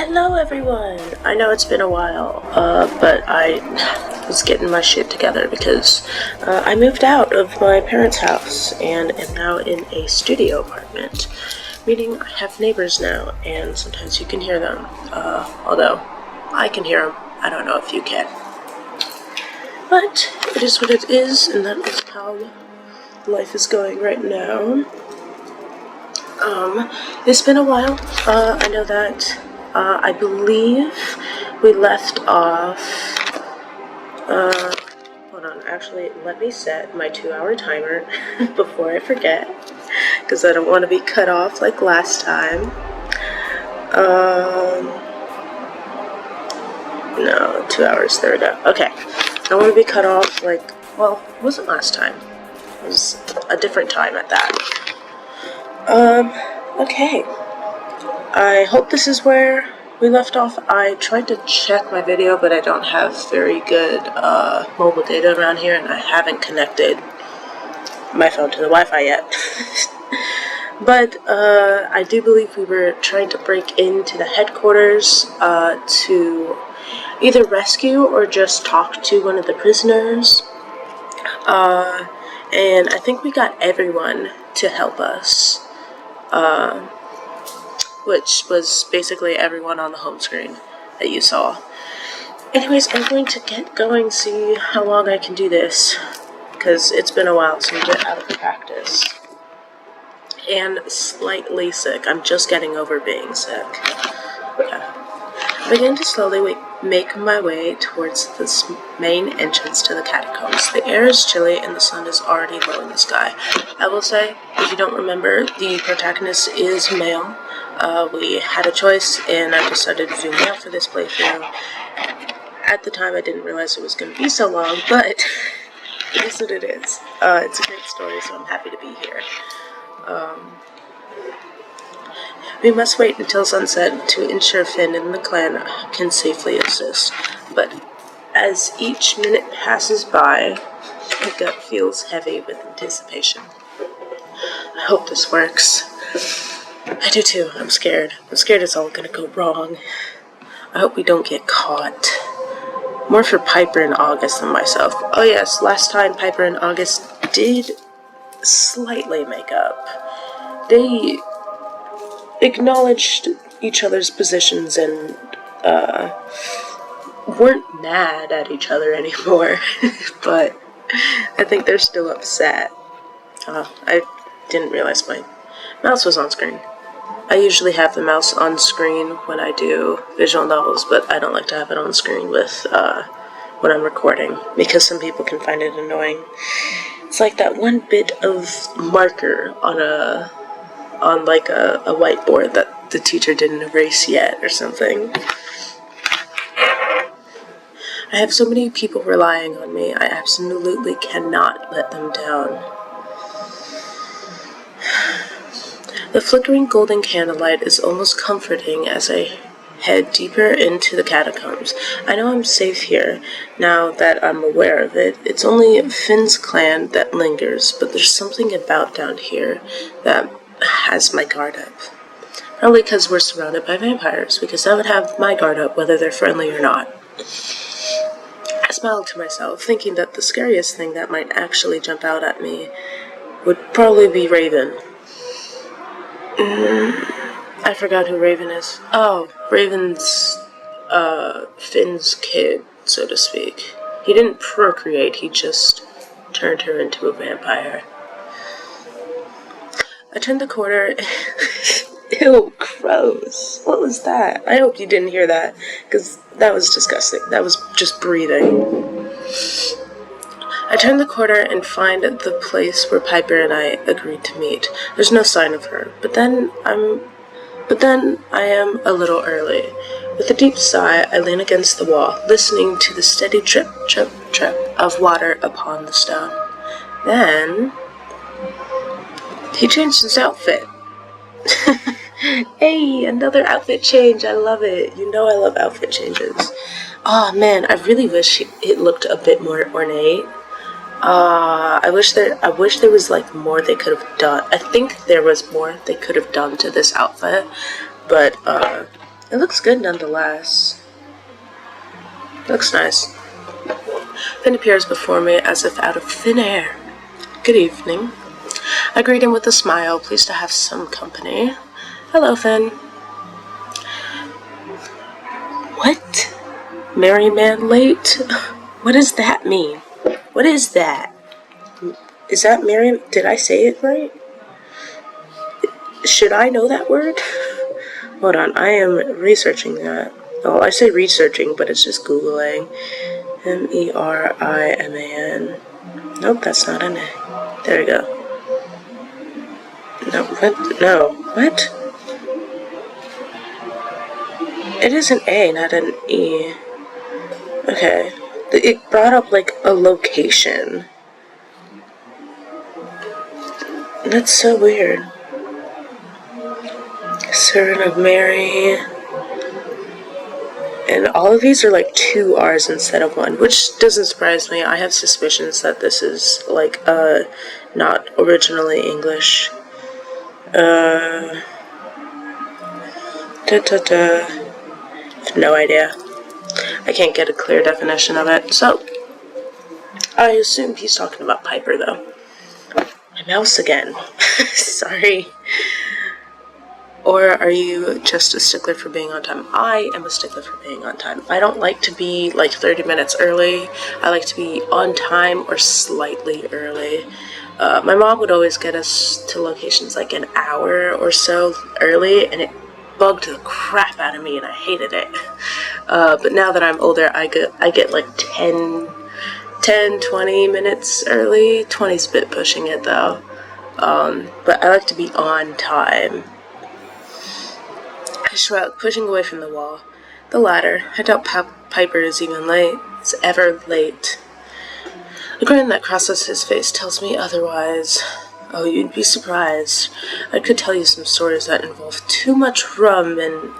Hello everyone! I know it's been a while, but I was getting my shit together because I moved out of my parents' house and am now in a studio apartment, meaning I have neighbors now, and sometimes you can hear them, although I can hear them. I don't know if you can. But it is what it is, and that is how life is going right now. It's been a while. I know that I believe we left off, hold on, actually, let me set my 2-hour timer before I forget, because I don't want to be cut off like last time. No, 2 hours, there we go. Okay, I don't want to be cut off like, well, it wasn't last time. It was a different time at that. Okay. I hope this is where we left off. I tried to check my video, but I don't have very good mobile data around here, and I haven't connected my phone to the Wi-Fi yet. But I do believe we were trying to break into the headquarters to either rescue or just talk to one of the prisoners. And I think we got everyone to help us. Which was basically everyone on the home screen that you saw. Anyways, I'm going to get going, see how long I can do this, because it's been a while since I've been out of practice. And slightly sick. I'm just getting over being sick. Okay. I begin to slowly make my way towards the main entrance to the catacombs. The air is chilly and the sun is already low in the sky. I will say, if you don't remember, the protagonist is male. We had a choice, and I decided to do male for this playthrough. At the time, I didn't realize it was going to be so long, but it is what it is. It's a great story, so I'm happy to be here. We must wait until sunset to ensure Finn and the clan can safely assist. But as each minute passes by, my gut feels heavy with anticipation. I hope this works. I do too. I'm scared. I'm scared it's all gonna go wrong. I hope we don't get caught. More for Piper and August than myself. Oh yes, last time Piper and August did slightly make up. They acknowledged each other's positions and weren't mad at each other anymore. But I think they're still upset. I didn't realize my mouse was on screen. I usually have the mouse on screen when I do visual novels, but I don't like to have it on screen with when I'm recording, because some people can find it annoying. It's like that one bit of marker on like a whiteboard that the teacher didn't erase yet or something. I have so many people relying on me. I absolutely cannot let them down. The flickering golden candlelight is almost comforting as I head deeper into the catacombs. I know I'm safe here, now that I'm aware of it. It's only Finn's clan that lingers, but there's something about down here that has my guard up. Probably because we're surrounded by vampires, because I would have my guard up whether they're friendly or not. I smiled to myself, thinking that the scariest thing that might actually jump out at me would probably be Raven. I forgot who Raven is. Oh, Raven's, Finn's kid, so to speak. He didn't procreate, he just turned her into a vampire. I turned the corner. Ew, gross. What was that? I hope you didn't hear that, because that was disgusting. That was just breathing. I turn the corner and find the place where Piper and I agreed to meet. There's no sign of her, but then I am a little early. With a deep sigh, I lean against the wall, listening to the steady drip, drip, drip of water upon the stone. Then he changed his outfit. Hey, another outfit change. I love it. You know I love outfit changes. Oh man, I really wish it looked a bit more ornate. I wish there was like more they could have done. I think there was more they could have done to this outfit, but It looks good nonetheless. Looks nice. Finn appears before me as if out of thin air. Good evening. I greet him with a smile, pleased to have some company. Hello, Finn. What? Merry man late? What does that mean? What is that? Is that merry? Did I say it right? Should I know that word? Hold on, I am researching that. Oh, I say researching, but it's just Googling. Meriman. Nope, that's not an A. There we go. No, what? No. What? It is an A, not an E. Okay. It brought up, like, a location. That's so weird. Servant of Mary. And all of these are like 2 R's instead of 1, which doesn't surprise me. I have suspicions that this is like not originally English. No idea. I can't get a clear definition of it. So I assume he's talking about Piper though. My mouse again. Sorry. Or are you just a stickler for being on time? I am a stickler for being on time. I don't like to be like 30 minutes early. I like to be on time or slightly early. My mom would always get us to locations like an hour or so early, and it bugged the crap out of me, and I hated it. But now that I'm older, I get like 10, 20 minutes early. 20's a bit pushing it though. But I like to be on time. I shrug, pushing away from the wall. The ladder. I doubt Piper is even late. Is ever late. The grin that crosses his face tells me otherwise. Oh, you'd be surprised. I could tell you some stories that involve too much rum and...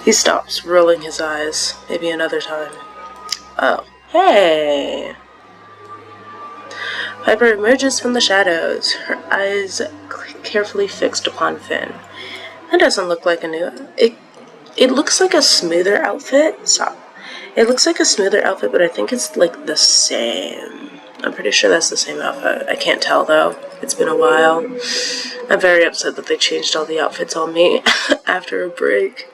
He stops, rolling his eyes. Maybe another time. Oh, hey! Piper emerges from the shadows, her eyes carefully fixed upon Finn. That doesn't look like a new... It looks like a smoother outfit. Stop. It looks like a smoother outfit, but I think it's like the same. I'm pretty sure that's the same outfit. I can't tell though. It's been a while. I'm very upset that they changed all the outfits on me after a break.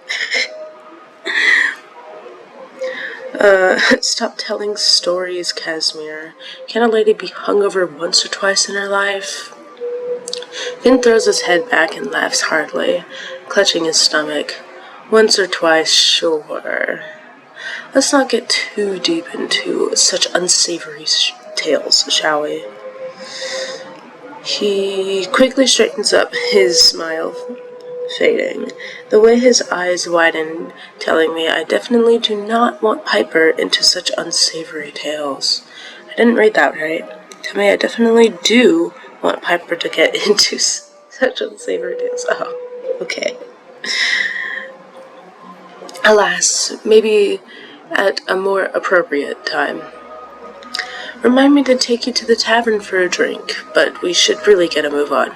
Stop telling stories, Casimir. Can a lady be hungover once or twice in her life? Finn throws his head back and laughs hardly, clutching his stomach. Once or twice, sure. Let's not get too deep into such unsavory tales, shall we? He quickly straightens up, his smile fading. The way his eyes widen, telling me I definitely do not want Piper into such unsavory tales. I didn't read that right. Tell me I definitely do want Piper to get into such unsavory tales. Oh, okay. Alas, maybe at a more appropriate time. Remind me to take you to the tavern for a drink, but we should really get a move on.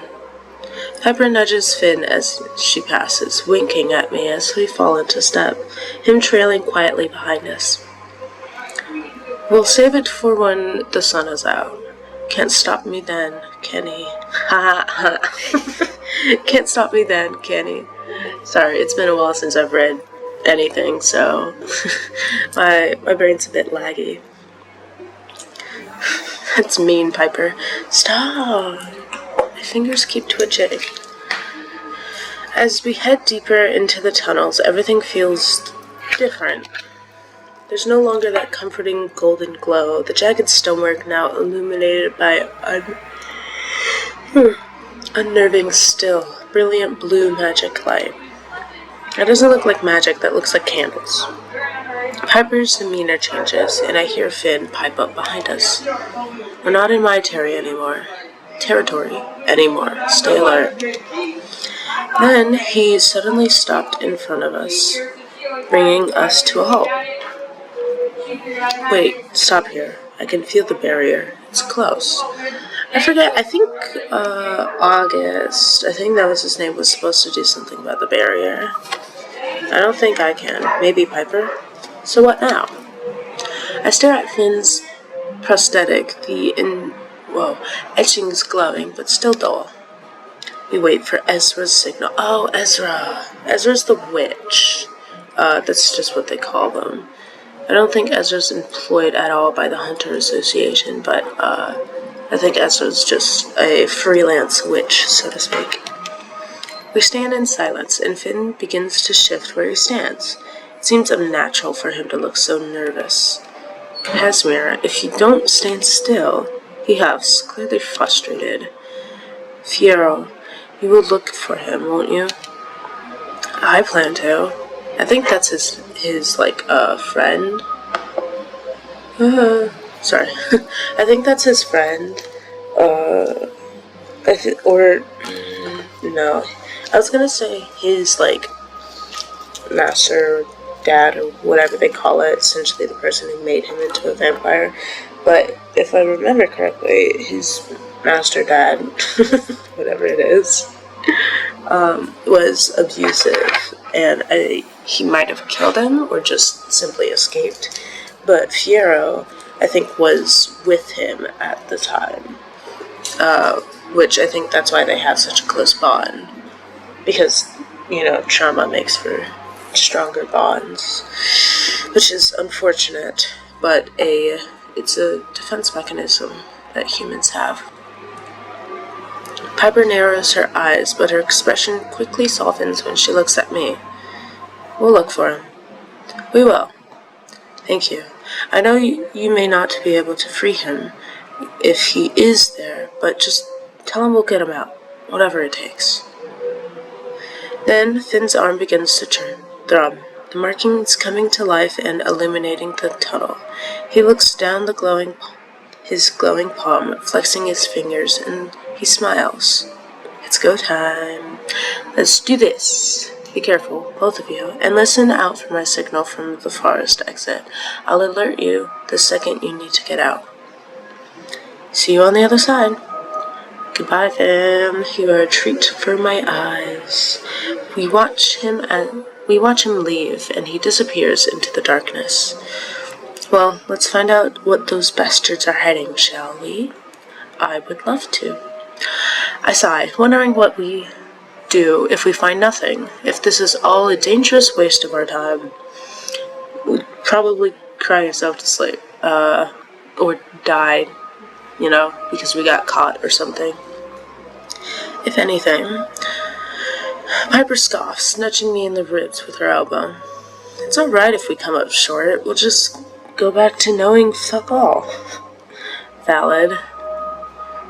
Piper nudges Finn as she passes, winking at me as we fall into step, him trailing quietly behind us. We'll save it for when the sun is out. Can't stop me then, can he? Ha ha. Can't stop me then, can he? Sorry, it's been a while since I've read anything, so my brain's a bit laggy. That's mean, Piper. Stop. My fingers keep twitching. As we head deeper into the tunnels, everything feels different. There's no longer that comforting golden glow, the jagged stonework now illuminated by unnerving still, brilliant blue magic light. It doesn't look like magic, that looks like candles. Piper's demeanor changes, and I hear Finn pipe up behind us. We're not in my territory anymore. Stay alert. Then he suddenly stopped in front of us, bringing us to a halt. Wait, stop here. I can feel the barrier. It's close. I forget, I think August, I think that was his name, was supposed to do something about the barrier. I don't think I can. Maybe Piper? So what now? I stare at Finn's prosthetic, etching's glowing, but still dull. We wait for Ezra's signal. Oh, Ezra! Ezra's the witch. That's just what they call them. I don't think Ezra's employed at all by the Hunter Association, but, I think Ezra's just a freelance witch, so to speak. We stand in silence, and Finn begins to shift where he stands. It seems unnatural for him to look so nervous. Casimir, if you don't stand still, he huffs, clearly frustrated. Fiyero, you will look for him, won't you? I plan to. I think that's his friend. Sorry. I think that's his friend. No. I was gonna say his, master, dad, or whatever they call it, essentially the person who made him into a vampire. But if I remember correctly, his master dad, whatever it is, was abusive, and he might have killed him or just simply escaped. But Fiyero, I think, was with him at the time, which I think that's why they have such a close bond, because, trauma makes for stronger bonds, which is unfortunate, but it's a defense mechanism that humans have. Piper narrows her eyes, but her expression quickly softens when she looks at me. We'll look for him. We will. Thank you. I know you may not be able to free him if he is there, but just tell him we'll get him out, whatever it takes. Then Finn's arm begins to thrum, the markings coming to life and illuminating the tunnel. He looks down his glowing palm, flexing his fingers, and he smiles. It's go time. Let's do this. Be careful, both of you, and listen out for my signal from the forest exit. I'll alert you the second you need to get out. See you on the other side. Goodbye, Finn. You are a treat for my eyes. We watch him leave, and he disappears into the darkness. Well, let's find out what those bastards are hiding, shall we? I would love to. I sigh, wondering what we do if we find nothing. If this is all a dangerous waste of our time, we'd probably cry ourselves to sleep. Or die, because we got caught or something. If anything, Piper scoffs, nudging me in the ribs with her elbow. It's alright if we come up short. We'll just go back to knowing fuck all. Valid.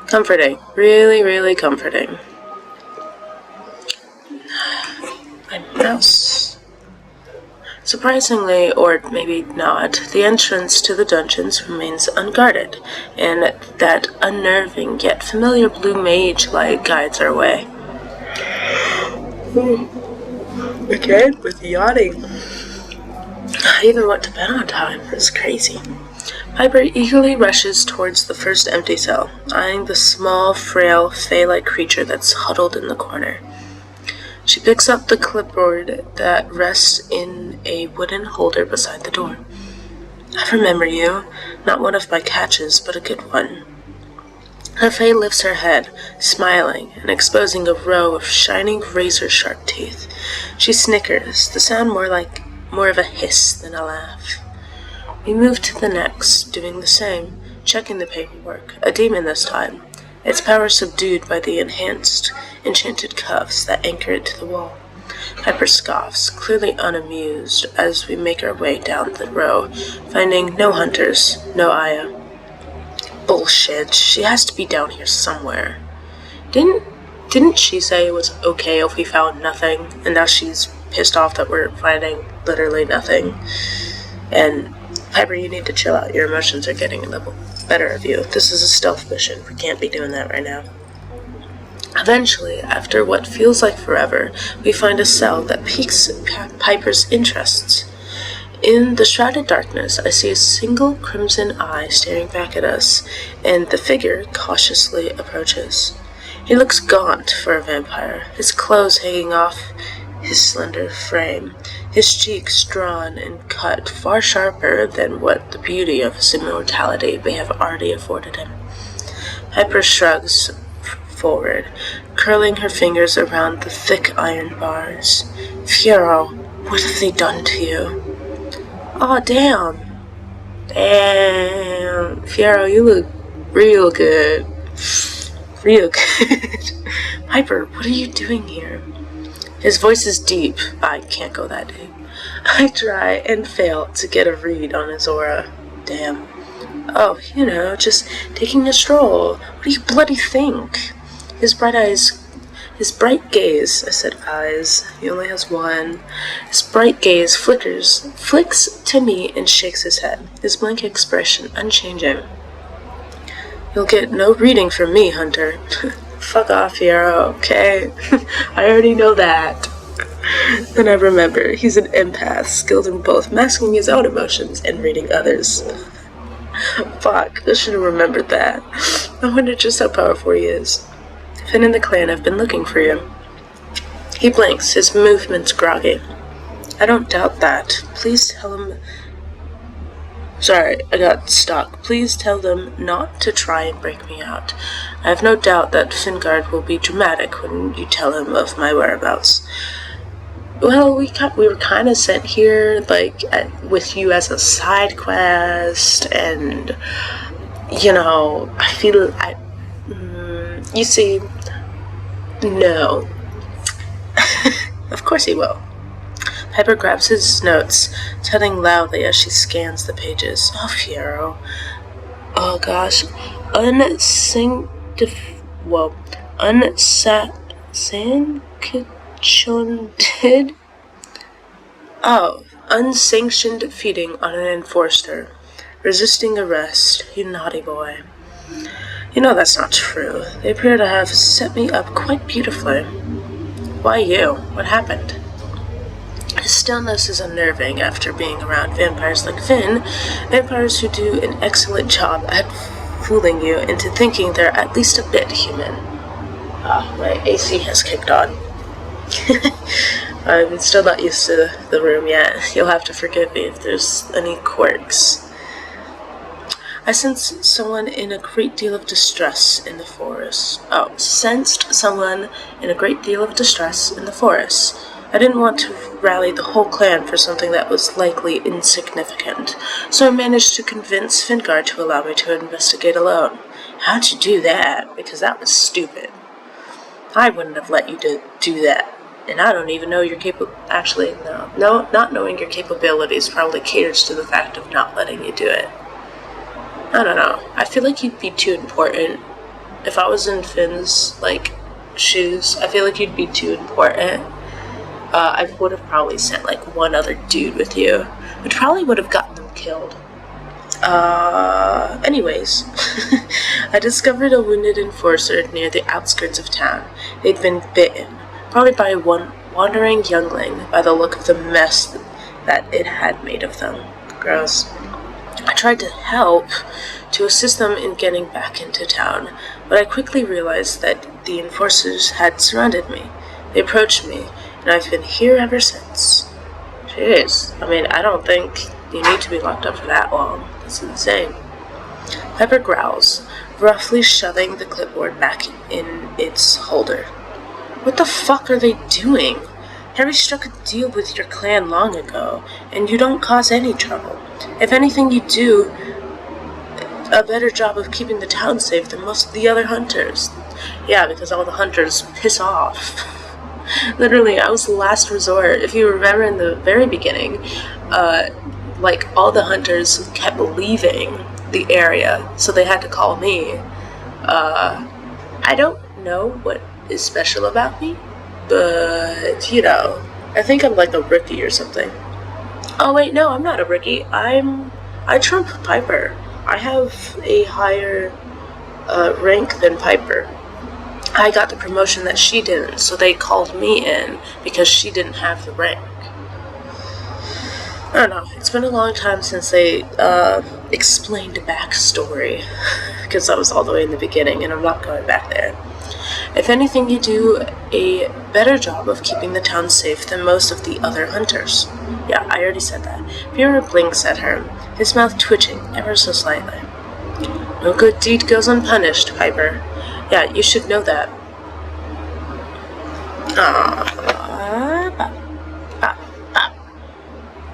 Comforting. Really, really comforting. My mouse. Surprisingly, or maybe not, the entrance to the dungeons remains unguarded, and that unnerving yet familiar blue mage light guides our way. Again, with yawning. I even went to bed on time. It's crazy. Piper eagerly rushes towards the first empty cell, eyeing the small, frail, fey-like creature that's huddled in the corner. She picks up the clipboard that rests in a wooden holder beside the door. I remember you. Not one of my catches, but a good one. Her fey lifts her head, smiling and exposing a row of shining razor-sharp teeth. She snickers, the sound more of a hiss than a laugh. We move to the next, doing the same, checking the paperwork, a demon this time, its power subdued by the enchanted cuffs that anchor it to the wall. Piper scoffs, clearly unamused, as we make our way down the row, finding no hunters, no Aya. Bullshit, she has to be down here somewhere. Didn't she say it was okay if we found nothing, and now she's pissed off that we're finding literally nothing? And Piper, you need to chill out. Your emotions are getting the better of you. This is a stealth mission. We can't be doing that right now. Eventually, after what feels like forever, we find a cell that piques Piper's interests. In the shrouded darkness, I see a single crimson eye staring back at us, and the figure cautiously approaches. He looks gaunt for a vampire, his clothes hanging off his slender frame, his cheeks drawn and cut far sharper than what the beauty of his immortality may have already afforded him. Piper shrugs forward, curling her fingers around the thick iron bars. Fiyero, what have they done to you? Aw, damn. Damn. Fiyero, you look real good. Real good. Piper, what are you doing here? His voice is deep. I can't go that deep. I try and fail to get a read on his aura. Damn. Oh, just taking a stroll. What do you bloody think? His bright gaze, I said eyes, he only has one. His bright gaze flicks to me and shakes his head, his blank expression unchanging. You'll get no reading from me, Hunter. Fuck off, Fiyero, okay? I already know that. Then I remember, he's an empath, skilled in both masking his own emotions and reading others. Fuck, I should have remembered that. I wonder just how powerful he is. Finn and the clan have been looking for you. He blinks, his movements groggy. I don't doubt that. Please tell him... Sorry, I got stuck. Please tell them not to try and break me out. I have no doubt that Fingard will be dramatic when you tell him of my whereabouts. Well, we were kind of sent here, with you as a side quest, and, I feel... you see... No. Of course he will. Piper grabs his notes, tugging loudly as she scans the pages. Oh, Fiyero. Oh, gosh. Unsanctioned... Oh, unsanctioned feeding on an enforcer. Resisting arrest. You naughty boy. That's not true. They appear to have set me up quite beautifully. Why you? What happened? His stillness is unnerving after being around vampires like Finn, vampires who do an excellent job at fooling you into thinking they're at least a bit human. My AC has kicked on. I'm still not used to the room yet. You'll have to forgive me if there's any quirks. I sensed someone in a great deal of distress in the forest. I didn't want to rally the whole clan for something that was likely insignificant, so I managed to convince Fingard to allow me to investigate alone. How'd you do that? Because that was stupid. I wouldn't have let you do that. And I don't even know your Actually, no, not knowing your capabilities probably caters to the fact of not letting you do it. I don't know. I feel like you'd be too important. If I was in Finn's, shoes, I feel like you'd be too important. I would have probably sent, one other dude with you, which probably would have gotten them killed. Anyways, I discovered a wounded enforcer near the outskirts of town. They'd been bitten, probably by one wandering youngling, by the look of the mess that it had made of them. Gross. I tried to help, to assist them in getting back into town, but I quickly realized that the enforcers had surrounded me. They approached me, and I've been here ever since. Jeez, I don't think you need to be locked up for that long. That's insane. Pepper growls, roughly shoving the clipboard back in its holder. What the fuck are they doing? Harry struck a deal with your clan long ago, and you don't cause any trouble. If anything, you do a better job of keeping the town safe than most of the other hunters. Yeah, because all the hunters piss off. Literally, I was the last resort. If you remember in the very beginning, all the hunters kept leaving the area, so they had to call me. I don't know what is special about me, but, I think I'm a rookie or something. Oh wait, no, I'm not a rookie. I trump Piper. I have a higher rank than Piper. I got the promotion that she didn't, so they called me in because she didn't have the rank. I don't know, it's been a long time since they explained a backstory, because that was all the way in the beginning, and I'm not going back there. If anything, you do a better job of keeping the town safe than most of the other hunters. Yeah, I already said that. Fiero blinks at her, his mouth twitching ever so slightly. No good deed goes unpunished, Piper. Yeah, you should know that.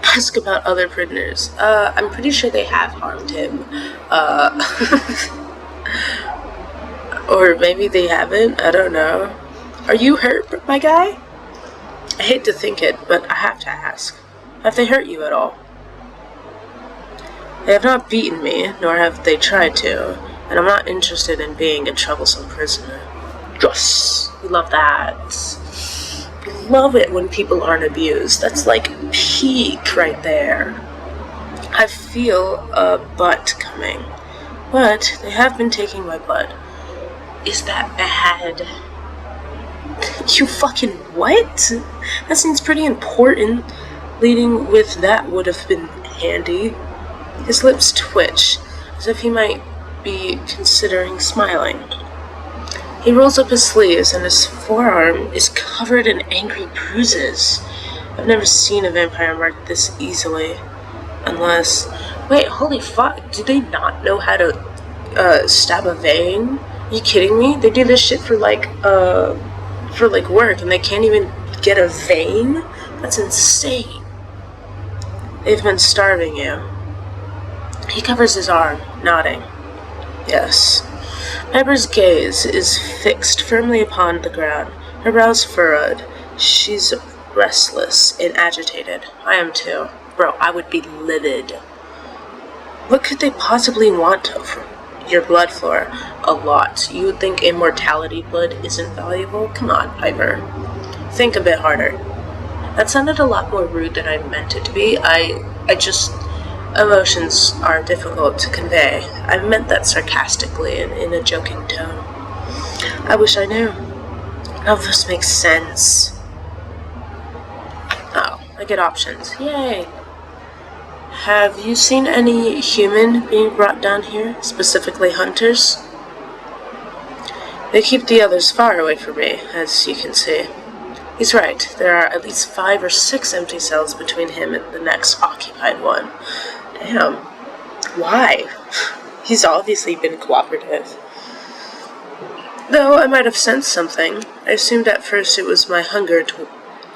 Ask about other prisoners. I'm pretty sure they have harmed him. Or maybe they haven't, I don't know. Are you hurt, my guy? I hate to think it, but I have to ask. Have they hurt you at all? They have not beaten me, nor have they tried to, and I'm not interested in being a troublesome prisoner. Yes! We love that. We love it when people aren't abused. That's like peak right there. I feel a butt coming, but they have been taking my blood. Is that bad? You fucking what? That seems pretty important. Leading with that would have been handy. His lips twitch, as if he might be considering smiling. He rolls up his sleeves, and his forearm is covered in angry bruises. I've never seen a vampire marked this easily. Unless... Wait, holy fuck, do they not know how to, stab a vein? Are you kidding me? They do this shit for work, and they can't even get a vein? That's insane. They've been starving you. He covers his arm, nodding. Yes. Piper's gaze is fixed firmly upon the ground, her brows furrowed. She's restless and agitated. I am too. Bro, I would be livid. What could they possibly want of your blood, Flora? A lot. You would think immortality blood isn't valuable? Come on, Piper. Think a bit harder. That sounded a lot more rude than I meant it to be. Emotions are difficult to convey. I meant that sarcastically and in a joking tone. I wish I knew. None of this makes sense. Oh, I get options. Yay! Have you seen any human being brought down here, specifically hunters? They keep the others far away from me, as you can see. He's right. There are at least 5 or 6 empty cells between him and the next occupied one. Damn. Why? He's obviously been cooperative. Though I might have sensed something. I assumed at first it was my hunger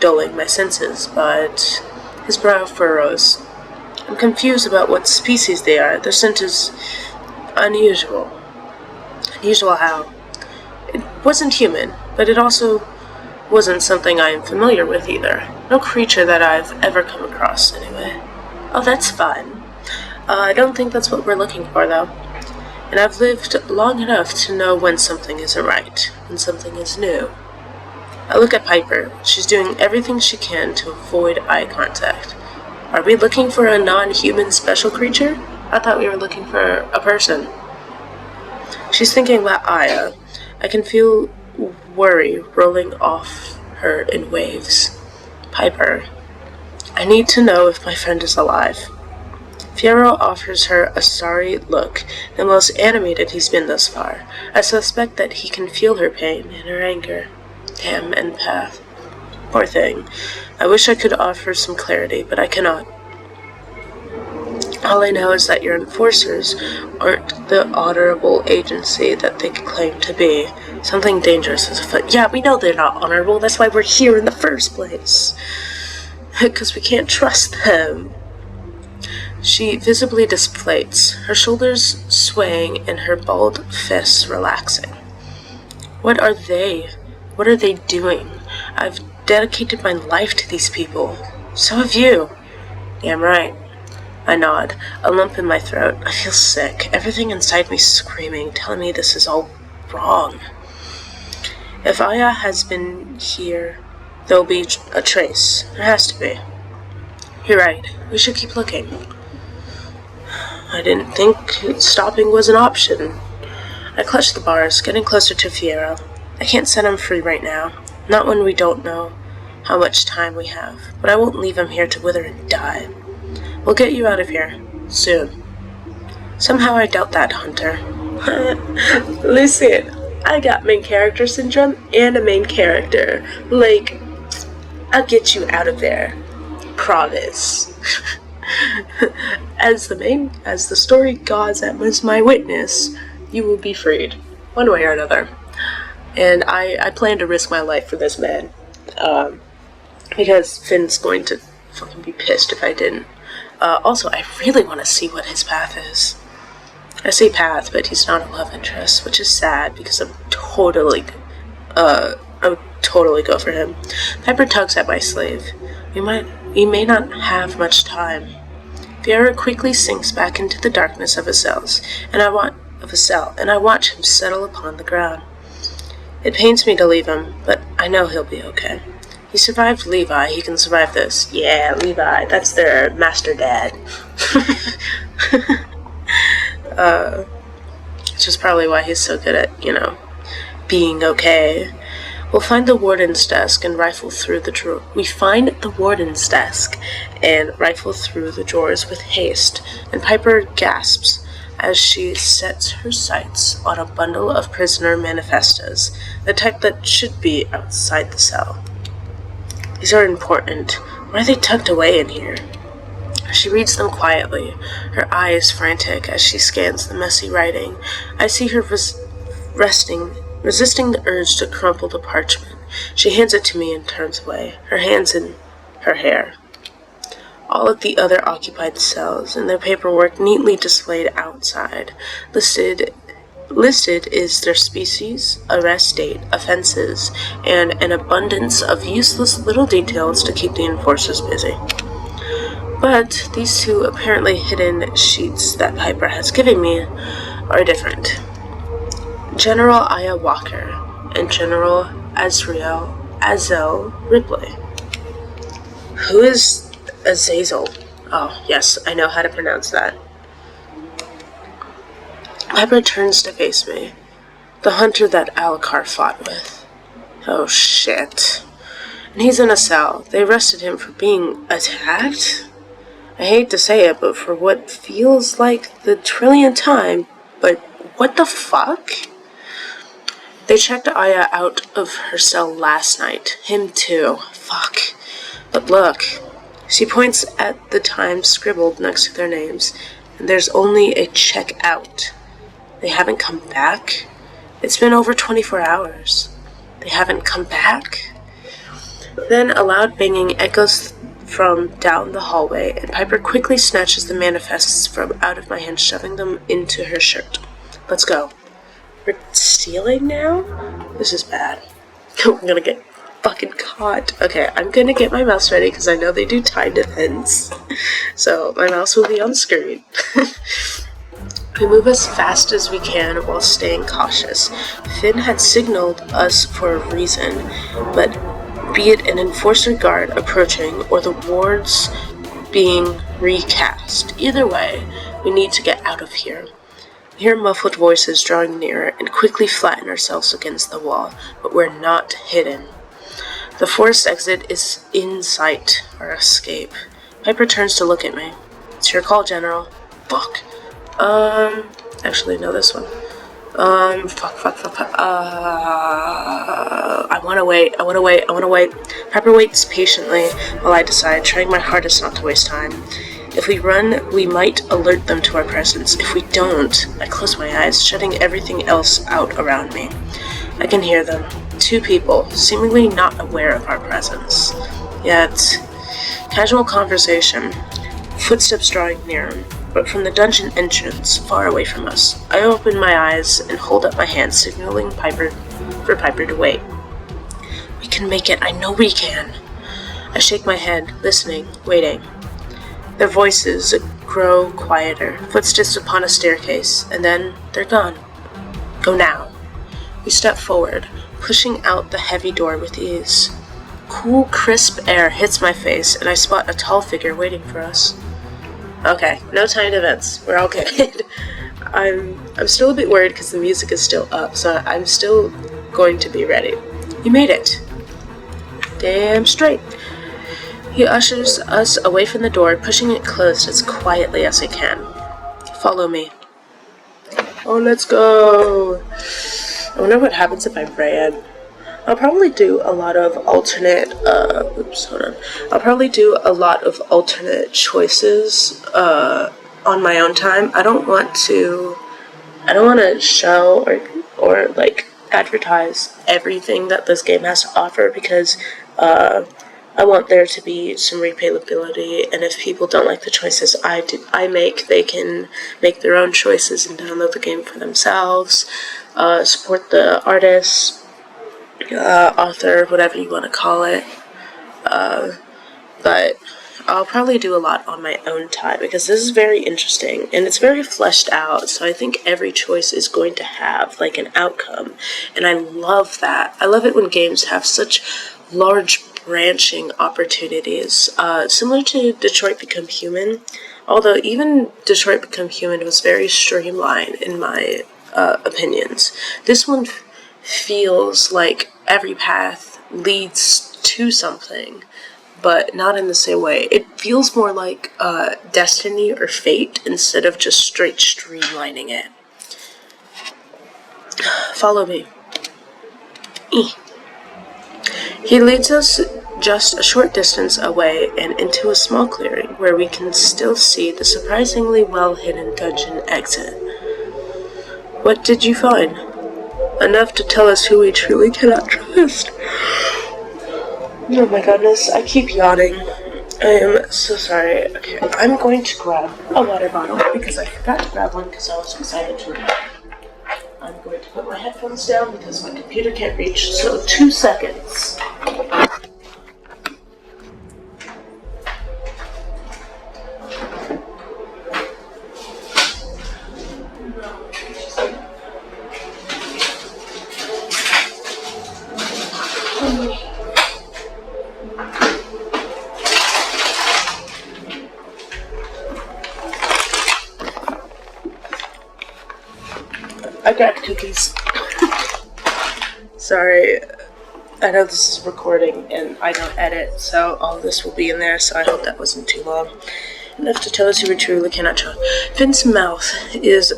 dulling my senses, but his brow furrows. I'm confused about what species they are. Their scent is unusual. Unusual how? It wasn't human, but it also wasn't something I am familiar with either. No creature that I've ever come across, anyway. Oh, that's fun. I don't think that's what we're looking for, though. And I've lived long enough to know when something isn't right, when something is new. I look at Piper. She's doing everything she can to avoid eye contact. Are we looking for a non-human special creature? I thought we were looking for a person. She's thinking about Aya. I can feel worry rolling off her in waves. Piper, I need to know if my friend is alive. Fiero offers her a sorry look, the most animated he's been thus far. I suspect that he can feel her pain and her anger. Damn empath. Poor thing. I wish I could offer some clarity, but I cannot. All I know is that your enforcers aren't the honorable agency that they claim to be. Something dangerous is afoot. Yeah, we know they're not honorable. That's why we're here in the first place. Because we can't trust them. She visibly displates, her shoulders swaying and her balled fists relaxing. What are they? What are they doing? I've dedicated my life to these people. So have you. Damn right. I nod, a lump in my throat. I feel sick, everything inside me screaming, telling me this is all wrong. If Aya has been here, there'll be a trace. There has to be. You're right. We should keep looking. I didn't think stopping was an option. I clutch the bars, getting closer to Fiero. I can't set him free right now. Not when we don't know how much time we have. But I won't leave him here to wither and die. We'll get you out of here. Soon. Somehow I doubt that, Hunter. Listen, I got main character syndrome and a main character. Like, I'll get you out of there. Promise. As the story goes that was my witness, you will be freed, one way or another. And I plan to risk my life for this man, because Finn's going to fucking be pissed if I didn't. Also, I really want to see what his path is. I say path, but he's not a love interest, which is sad because I would totally go for him. Piper tugs at my sleeve. We may not have much time. Vera quickly sinks back into the darkness of a cell, and I watch him settle upon the ground. It pains me to leave him, but I know he'll be okay. He survived Levi, he can survive this. Yeah, Levi, that's their master dad. Which is probably why he's so good at, being okay. We find the warden's desk and rifle through the drawers with haste, and Piper gasps as she sets her sights on a bundle of prisoner manifestos, the type that should be outside the cell. These are important. Why are they tucked away in here? She reads them quietly, her eyes frantic as she scans the messy writing. I see her resisting the urge to crumple the parchment. She hands it to me and turns away, her hands in her hair. All of the other occupied cells and their paperwork neatly displayed outside. Listed is their species, arrest date, offenses, and an abundance of useless little details to keep the enforcers busy. But these two apparently hidden sheets that Piper has given me are different. General Aya Walker and General Azel Ripley. Who is Azazel? Oh, yes, I know how to pronounce that. Piper turns to face me. The hunter that Alucard fought with. Oh, shit. And he's in a cell. They arrested him for being attacked? I hate to say it, but for what feels like the trillionth time, but what the fuck? They checked Aya out of her cell last night. Him too. Fuck. But look. She points at the time scribbled next to their names, and there's only a check out. They haven't come back? It's been over 24 hours. They haven't come back? Then a loud banging echoes from down the hallway, and Piper quickly snatches the manifests from out of my hand, shoving them into her shirt. Let's go. We're stealing now? This is bad. We're gonna get fucking caught. Okay, I'm gonna get my mouse ready because I know they do timed events. So my mouse will be on screen. We move as fast as we can while staying cautious. Finn had signaled us for a reason, but be it an enforcer guard approaching or the wards being recast, either way, we need to get out of here. We hear muffled voices drawing nearer and quickly flatten ourselves against the wall, but we're not hidden. The forest exit is in sight, our escape. Piper turns to look at me. It's your call, General. Fuck. Actually, no, this one. I wanna wait. Piper waits patiently while I decide, trying my hardest not to waste time. If we run, we might alert them to our presence. If we don't, I close my eyes, shutting everything else out around me. I can hear them. Two people, seemingly not aware of our presence. Yet, casual conversation, footsteps drawing nearer, but from the dungeon entrance, far away from us. I open my eyes and hold up my hand, signaling for Piper to wait. We can make it, I know we can. I shake my head, listening, waiting. Their voices grow quieter, footsteps upon a staircase, and then they're gone. Go now. We step forward, pushing out the heavy door with ease. Cool, crisp air hits my face, and I spot a tall figure waiting for us. Okay, no timed events. We're all good. I'm still a bit worried because the music is still up, so I'm still going to be ready. You made it. Damn straight. He ushers us away from the door, pushing it closed as quietly as he can. Follow me. Oh, let's go. I wonder what happens if I ran. I'll probably do a lot of alternate, I'll probably do a lot of alternate choices, on my own time. I don't want to show or like advertise everything that this game has to offer because, I want there to be some replayability, and if people don't like the choices I make, they can make their own choices and download the game for themselves, support the artist, author, whatever you want to call it, but I'll probably do a lot on my own time because this is very interesting and it's very fleshed out, so I think every choice is going to have like an outcome, and I love that. I love it when games have such large branching opportunities, similar to Detroit Become Human, although even Detroit Become Human was very streamlined in my opinions. This one feels like every path leads to something, but not in the same way. It feels more like destiny or fate instead of just straight streamlining it. Follow me. He leads us just a short distance away and into a small clearing where we can still see the surprisingly well-hidden dungeon exit. What did you find? Enough to tell us who we truly cannot trust. Oh my goodness, I keep yawning. I am so sorry. Okay, I'm going to grab a water bottle because I forgot to grab one because I was excited to read. I'm going to put my headphones down because my computer can't reach, so 2 seconds. I got cookies. Sorry, I know this is recording and I don't edit, so all this will be in there, so I hope that wasn't too long. Enough to tell us who we truly cannot trust. Finn's mouth is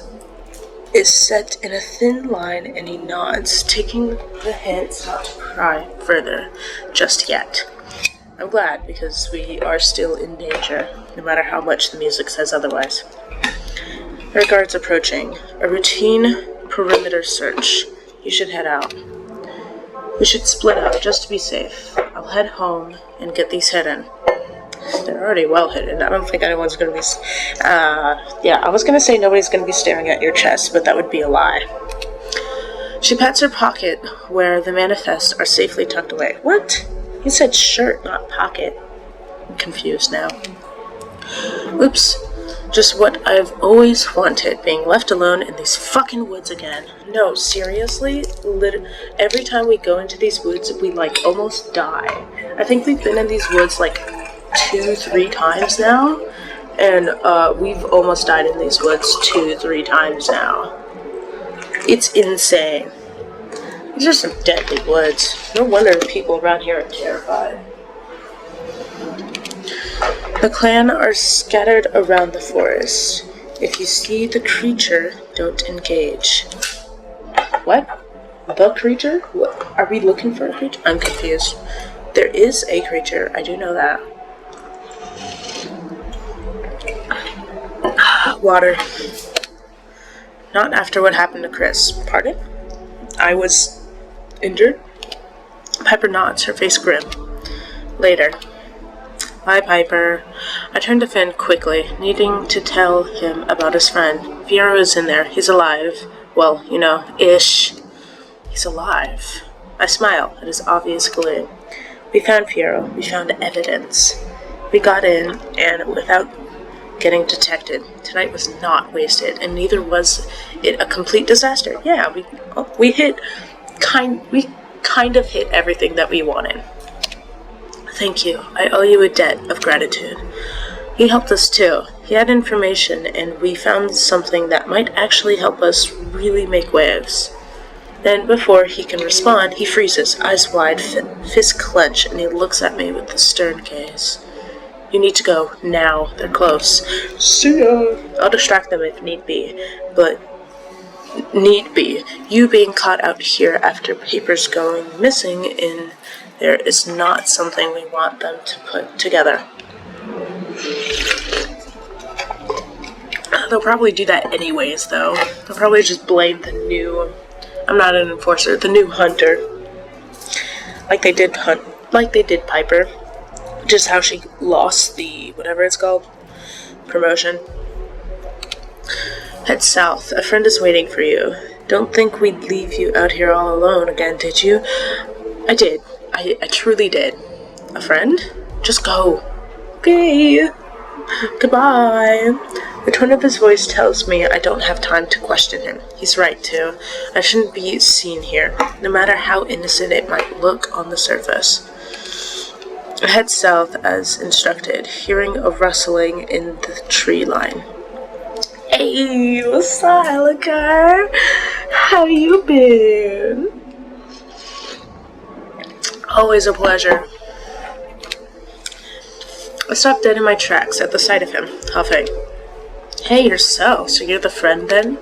set in a thin line and he nods, taking the hints not to pry further just yet. I'm glad because we are still in danger, no matter how much the music says otherwise. Our guards approaching. A routine perimeter search. You should head out. We should split up just to be safe. I'll head home and get these hidden. They're already well hidden. I don't think anyone's going to be... I was going to say nobody's going to be staring at your chest, but that would be a lie. She pats her pocket where the manifests are safely tucked away. What? You said shirt, not pocket. I'm confused now. Oops. Just what I've always wanted, being left alone in these fucking woods again. No, seriously? Every time we go into these woods, we, almost die. I think we've been in these woods, 2-3 times now, and, we've almost died in these woods 2-3 times now. It's insane. These are some deadly woods. No wonder the people around here are terrified. The clan are scattered around the forest. If you see the creature, don't engage. What? The creature? What? Are we looking for a creature? I'm confused. There is a creature, I do know that. Water. Not after what happened to Chris. Pardon? I was injured? Piper nods, her face grim. Later. Bye, Piper. I turned to Finn quickly, needing to tell him about his friend. Fiyero is in there. He's alive. Well, ish. He's alive. I smile at his obvious glee. We found Fiyero. We found evidence. We got in, and without getting detected. Tonight was not wasted, and neither was it a complete disaster. Yeah, we kind of hit everything that we wanted. Thank you. I owe you a debt of gratitude. He helped us too. He had information, and we found something that might actually help us really make waves. Then, before he can respond, he freezes, eyes wide, fist clenched, and he looks at me with a stern gaze. You need to go, now. They're close. See ya! I'll distract them if need be, but need be. You being caught out here after papers going missing in there is not something we want them to put together. They'll probably do that anyways, though. They'll probably just blame the new... I'm not an enforcer. The new hunter. Like they did Piper. Just how she lost the... whatever it's called. Promotion. Head south. A friend is waiting for you. Don't think we'd leave you out here all alone again, did you? I did. I truly did. A friend? Just go. Okay. Goodbye. The tone of his voice tells me I don't have time to question him. He's right, too. I shouldn't be seen here, no matter how innocent it might look on the surface. I head south as instructed, hearing a rustling in the tree line. Hey, what's up, Alucard? How you been? Always a pleasure. I stopped dead in my tracks at the sight of him, huffing. Hey, yourself, so you're the friend then?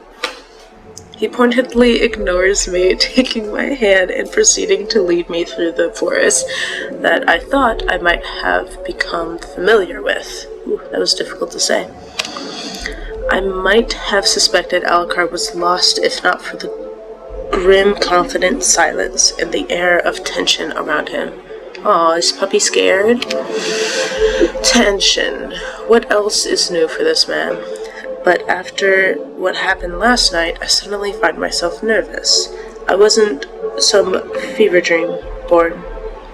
He pointedly ignores me, taking my hand and proceeding to lead me through the forest that I thought I might have become familiar with. Ooh, that was difficult to say. I might have suspected Alucard was lost if not for the grim, confident silence and the air of tension around him. Aw, is Puppy scared? Tension. What else is new for this man? But after what happened last night, I suddenly find myself nervous. I wasn't some fever dream born...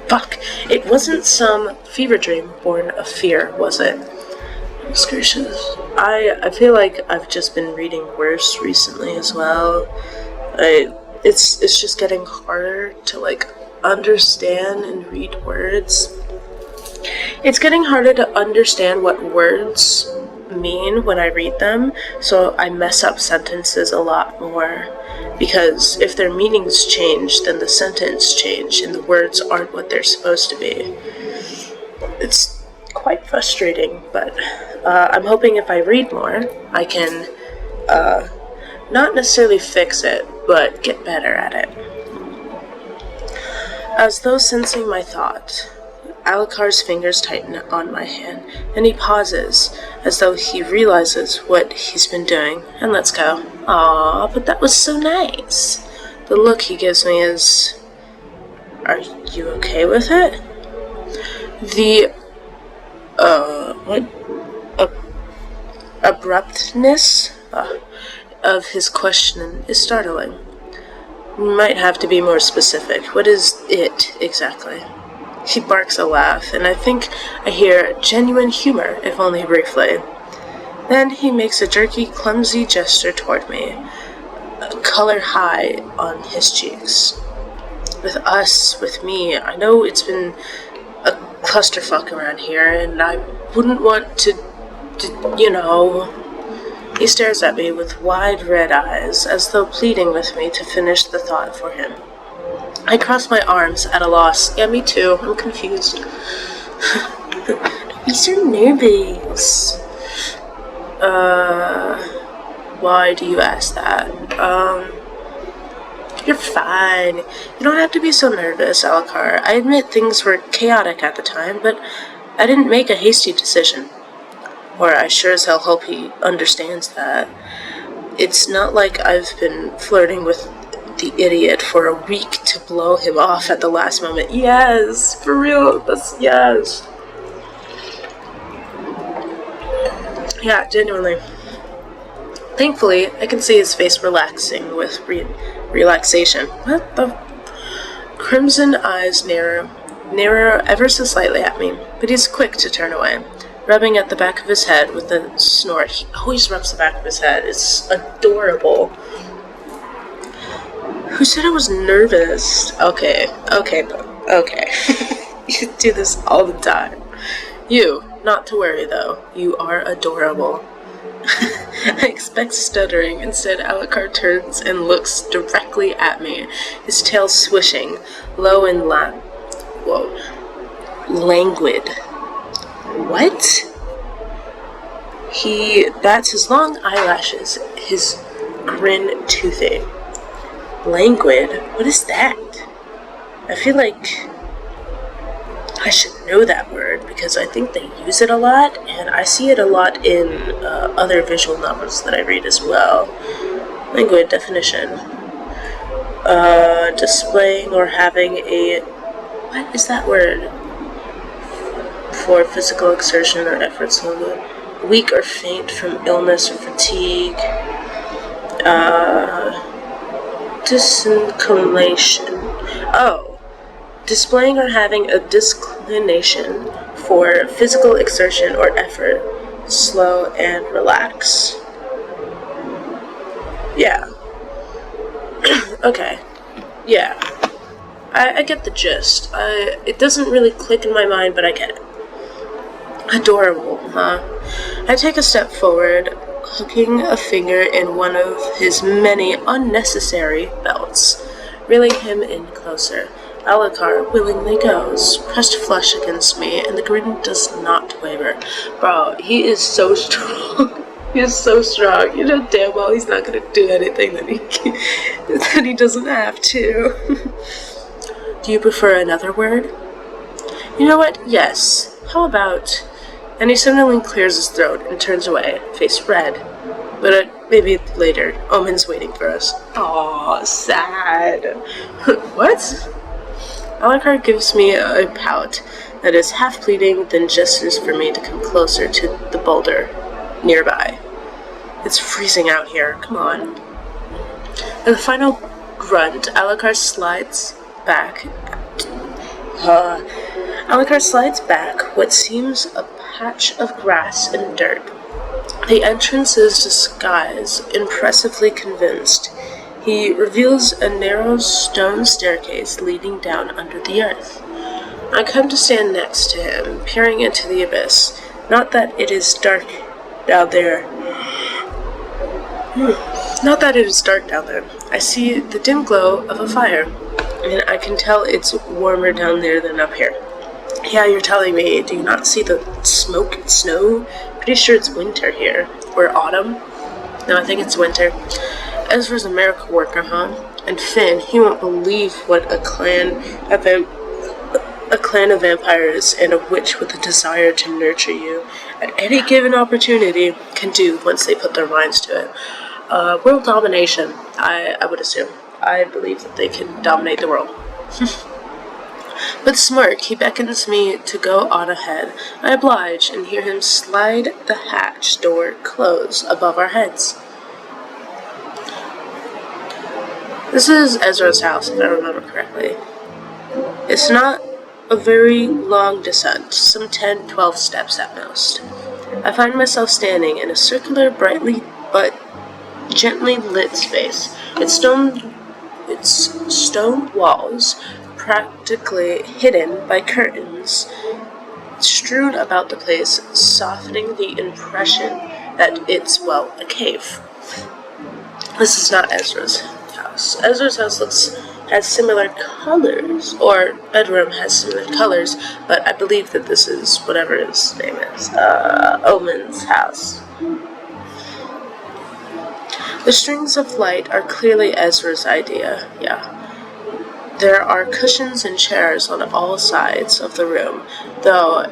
Fuck! It wasn't some fever dream born of fear, was it? Excursions. I feel like I've just been reading worse recently as well. It's just getting harder to, understand and read words. It's getting harder to understand what words mean when I read them, so I mess up sentences a lot more. Because if their meanings change, then the sentence change, and the words aren't what they're supposed to be. It's quite frustrating, but I'm hoping if I read more, I can not necessarily fix it, but get better at it. As though sensing my thought, Alucard's fingers tighten on my hand, and he pauses, as though he realizes what he's been doing, and lets go. Aw, but that was so nice. The look he gives me is... Are you okay with it? The... abruptness of his question is startling. You might have to be more specific. What is it, exactly? He barks a laugh, and I think I hear genuine humor, if only briefly. Then he makes a jerky, clumsy gesture toward me, color high on his cheeks. With me, I know it's been a clusterfuck around here, and I wouldn't want to He stares at me with wide red eyes, as though pleading with me to finish the thought for him. I cross my arms at a loss. Yeah, me too. I'm confused. Don't be so nervous. Why do you ask that? You're fine. You don't have to be so nervous, Alucard. I admit things were chaotic at the time, but I didn't make a hasty decision. Or I sure as hell hope he understands that. It's not like I've been flirting with the idiot for a week to blow him off at the last moment. Yes, for real, yes. Yeah, genuinely. Thankfully, I can see his face relaxing with relaxation. What the... Crimson eyes narrow ever so slightly at me, but he's quick to turn away. Rubbing at the back of his head with a snort. He always rubs the back of his head. It's adorable. Who said I was nervous? Okay. You do this all the time. You, not to worry though. You are adorable. I expect stuttering. Instead, Alucard turns and looks directly at me, his tail swishing, low and languid. What? He bats his long eyelashes, his grin toothy. Languid? What is that? I feel like I should know that word because I think they use it a lot, and I see it a lot in other visual novels that I read as well. Languid definition. Displaying or having a... What is that word? For physical exertion or efforts. Weak or faint from illness or fatigue. Disinclination. Oh. Displaying or having a disinclination for physical exertion or effort. Slow and relax. Yeah. Okay. Yeah. I get the gist. It doesn't really click in my mind, but I get it. Adorable, huh? I take a step forward, hooking a finger in one of his many unnecessary belts, reeling him in closer. Alucard willingly goes, pressed flush against me, and the grin does not waver. Bro, he is so strong. He is so strong. You know damn well he's not gonna do anything that he doesn't have to. Do you prefer another word? You know what? Yes. How about... And he suddenly clears his throat and turns away, face red. But maybe later. Omen's waiting for us. Aw, sad. What? Alucard gives me a pout that is half pleading, then gestures for me to come closer to the boulder nearby. It's freezing out here. Come on. In the final grunt, Alucard slides back. Alucard slides back what seems a patch of grass and dirt. The entrance is disguised, impressively convinced. He reveals a narrow stone staircase leading down under the earth. I come to stand next to him, peering into the abyss. Not that it is dark down there. Not that it is dark down there. I see the dim glow of a fire, and I can tell it's warmer down there than up here. Yeah, you're telling me, do you not see the smoke and snow? Pretty sure it's winter here. Or autumn? No, I think it's winter. Ezra's a miracle worker, huh? And Finn, he won't believe what a clan of vampires and a witch with a desire to nurture you at any given opportunity can do once they put their minds to it. World domination, I would assume. I believe that they can dominate the world. With a smirk, he beckons me to go on ahead. I oblige and hear him slide the hatch door close above our heads. This is Ezra's house, if I remember correctly. It's not a very long descent, some 10-12 steps at most. I find myself standing in a circular, brightly but gently lit space. Its stone walls practically hidden by curtains strewn about the place, softening the impression that it's, well, a cave. This is not Ezra's house. Ezra's house has similar colors, or bedroom has similar colors, but I believe that this is whatever his name is, Omen's house. The strings of light are clearly Ezra's idea, yeah. There are cushions and chairs on all sides of the room, though,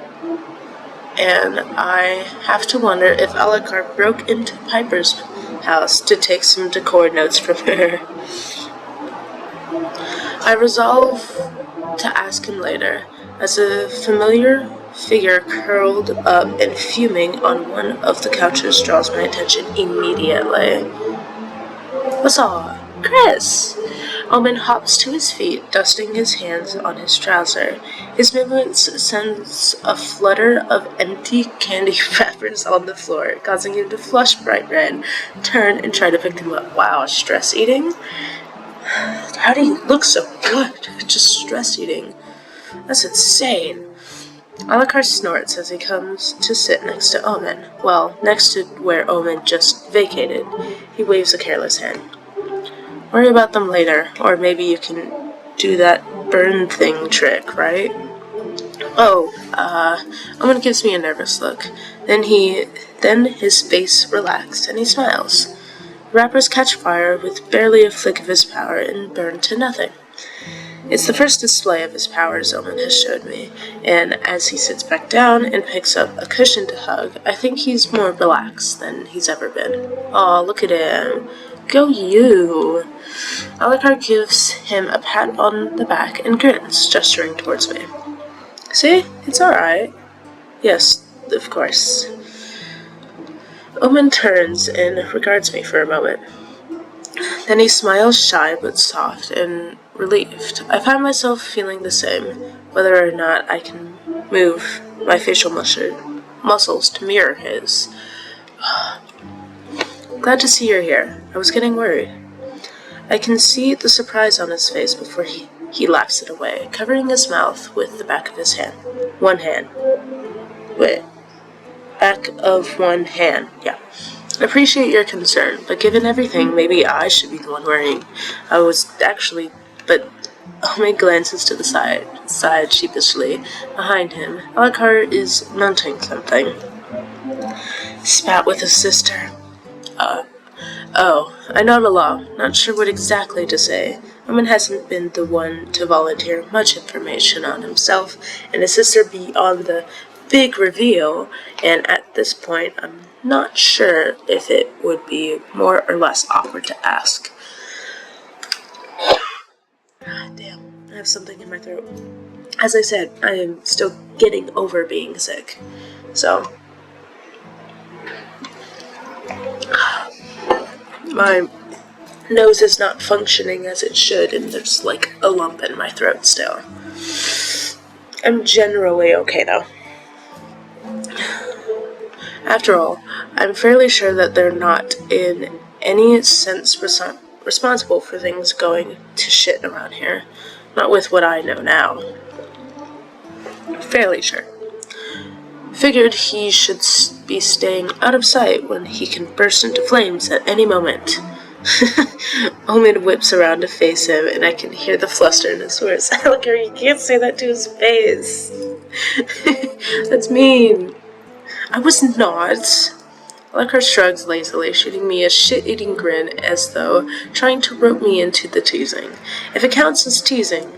and I have to wonder if Alucard broke into Piper's house to take some decor notes from her. I resolve to ask him later, as a familiar figure curled up and fuming on one of the couches draws my attention immediately. What's all? Chris! Omen hops to his feet, dusting his hands on his trouser. His movements sends a flutter of empty candy wrappers on the floor, causing him to flush bright red, turn, and try to pick them up. Wow, stress eating? How do you look so good? Just stress eating. That's insane. Alucard snorts as he comes to sit next to Omen. Well, next to where Omen just vacated. He waves a careless hand. Worry about them later, or maybe you can do that burn thing trick, right? Oh, Omen gives me a nervous look. Then his face relaxed, and he smiles. Wrappers catch fire with barely a flick of his power and burn to nothing. It's the first display of his powers Omen has showed me, and as he sits back down and picks up a cushion to hug, I think he's more relaxed than he's ever been. Aw, look at him. Go you! Alucard gives him a pat on the back and grins, gesturing towards me. See? It's alright. Yes, of course. Omen turns and regards me for a moment. Then he smiles shy but soft and relieved. I find myself feeling the same, whether or not I can move my facial muscles to mirror his. Glad to see you're here. I was getting worried. I can see the surprise on his face before he laughs it away, covering his mouth with the back of his hand. One hand. Wait. Back of one hand. Yeah. I appreciate your concern, but given everything, maybe I should be the one worrying. But Omen glances to the side sheepishly. Behind him, Alucard is mounting something. Spat with his sister. I nod along, not sure what exactly to say. Omen hasn't been the one to volunteer much information on himself and his sister beyond the big reveal, and at this point, I'm not sure if it would be more or less awkward to ask. God damn, I have something in my throat. As I said, I am still getting over being sick. So, my nose is not functioning as it should, and there's like a lump in my throat still. I'm generally okay though. After all, I'm fairly sure that they're not in any sense responsible for things going to shit around here. Not with what I know now. Fairly sure. Figured he should be staying out of sight when he can burst into flames at any moment. Omen whips around to face him, and I can hear the fluster in his words. Alucard, you can't say that to his face. That's mean. I was not. Alucard shrugs lazily, shooting me a shit-eating grin as though trying to rope me into the teasing. If it counts as teasing,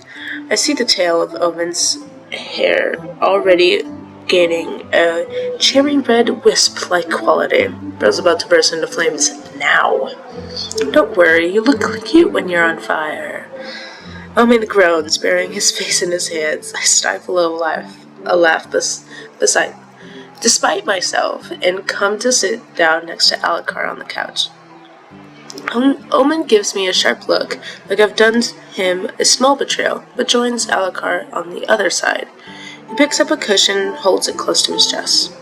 I see the tail of Omen's hair already gaining a cherry red wisp-like quality. Bro's about to burst into flames now. Don't worry, you look cute when you're on fire. Omen groans, burying his face in his hands. I stifle a laugh despite myself, and come to sit down next to Alucard on the couch. Omen gives me a sharp look, like I've done him a small betrayal, but joins Alucard on the other side. He picks up a cushion and holds it close to his chest.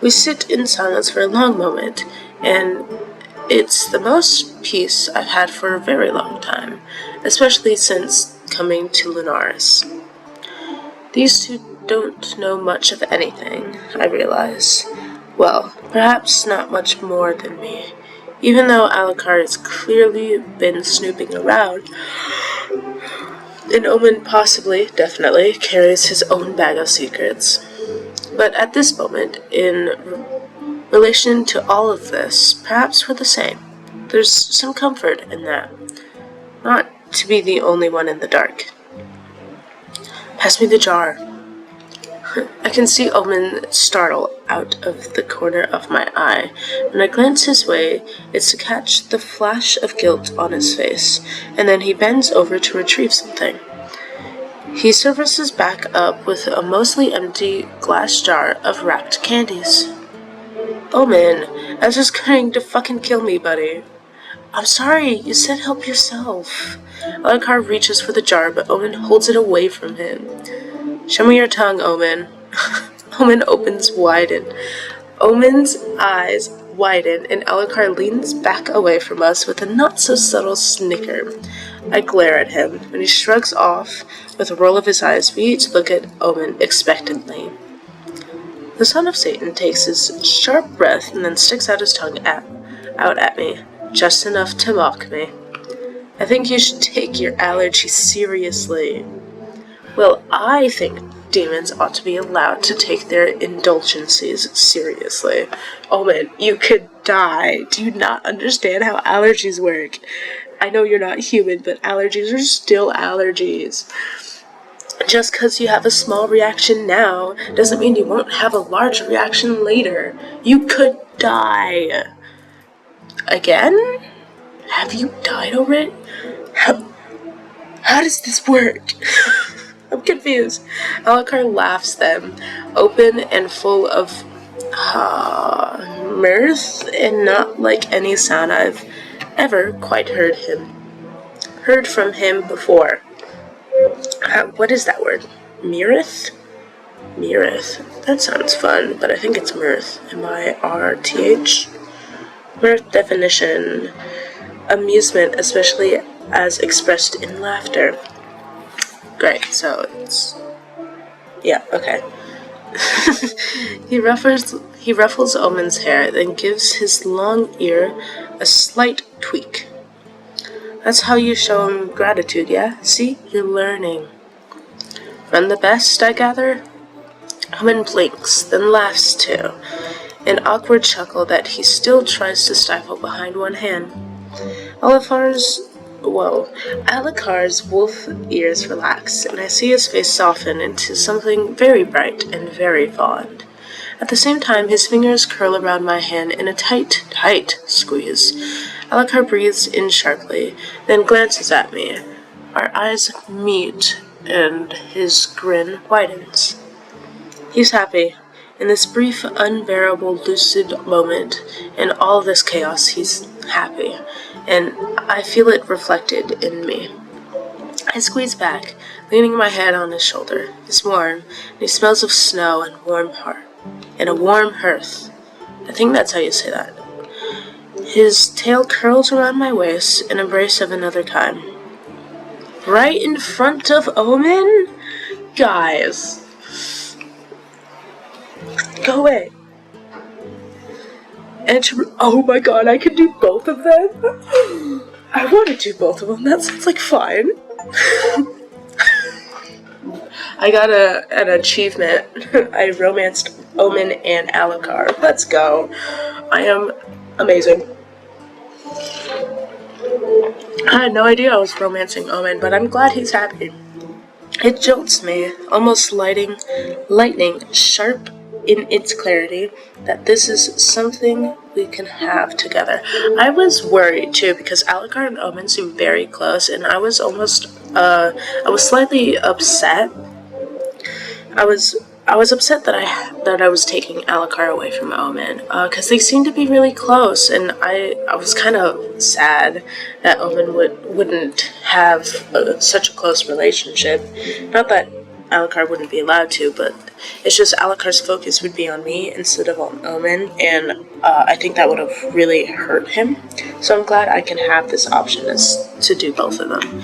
We sit in silence for a long moment, and it's the most peace I've had for a very long time, especially since coming to Lunaris. These two don't know much of anything, I realize. Well, perhaps not much more than me. Even though Alucard has clearly been snooping around, and Omen possibly, definitely, carries his own bag of secrets. But at this moment, in relation to all of this, perhaps we're the same. There's some comfort in that. Not to be the only one in the dark. Pass me the jar. I can see Omen startle out of the corner of my eye. When I glance his way, it's to catch the flash of guilt on his face, and then he bends over to retrieve something. He surfaces back up with a mostly empty glass jar of wrapped candies. Omen, I was just going to fucking kill me, buddy. I'm sorry, you said help yourself. Alucard reaches for the jar, but Omen holds it away from him. Show me your tongue, Omen. Omen's eyes widen, and Alucard leans back away from us with a not-so-subtle snicker. I glare at him, and he shrugs off. With a roll of his eyes, we each look at Omen expectantly. The son of Satan takes his sharp breath and then sticks out his tongue out at me, just enough to mock me. I think you should take your allergy seriously. Well, I think demons ought to be allowed to take their indulgences seriously. Omen, you could die. Do you not understand how allergies work? I know you're not human, but allergies are still allergies. Just because you have a small reaction now doesn't mean you won't have a large reaction later. You could die. Again? Have you died over it? How does this work? I'm confused. Alucard laughs then, open and full of mirth, and not like any sound I've ever quite heard from him before. What is that word? Mirth? Mirth. That sounds fun, but I think it's mirth. M-I-R-T-H? Mirth definition. Amusement, especially as expressed in laughter. Great, so it's... yeah, okay. He ruffles Omen's hair, then gives his long ear a slight tweak. That's how you show him gratitude, yeah? See? You're learning. From the best, I gather? Omen blinks, then laughs too, an awkward chuckle that he still tries to stifle behind one hand. Alucard's wolf ears relax, and I see his face soften into something very bright and very fond. At the same time, his fingers curl around my hand in a tight squeeze. Alucard breathes in sharply, then glances at me. Our eyes meet, and his grin widens. He's happy. In this brief, unbearable, lucid moment, in all this chaos, he's happy, and I feel it reflected in me. I squeeze back, leaning my head on his shoulder. It's warm, and he smells of snow and a warm hearth. I think that's how you say that. His tail curls around my waist, an embrace of another time. Right in front of Omen? Guys. Go away. And oh my god, I can do both of them? I want to do both of them. That sounds like fun. I got an achievement. I romanced Omen and Alucard. Let's go. I am amazing. I had no idea I was romancing Omen, but I'm glad he's happy. It jolts me, almost lightning sharp in its clarity, that this is something we can have together. I was worried too, because Alucard and Omen seem very close, and I was slightly upset. I was upset that I was taking Alucard away from Omen, because they seemed to be really close, and I was kind of sad that Omen wouldn't have such a close relationship. Not that Alucard wouldn't be allowed to, but it's just Alucard's focus would be on me instead of on Omen, and I think that would have really hurt him. So I'm glad I can have this option to do both of them.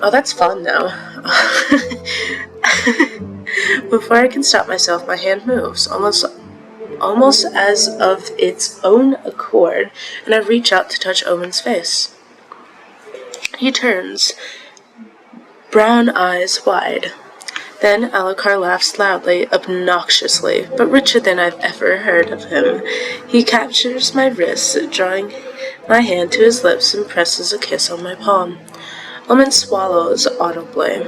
Oh, that's fun though. Before I can stop myself, my hand moves, almost as of its own accord, and I reach out to touch Omen's face. He turns, brown eyes wide. Then Alucard laughs loudly, obnoxiously, but richer than I've ever heard of him. He captures my wrist, drawing my hand to his lips, and presses a kiss on my palm. Omen swallows audibly.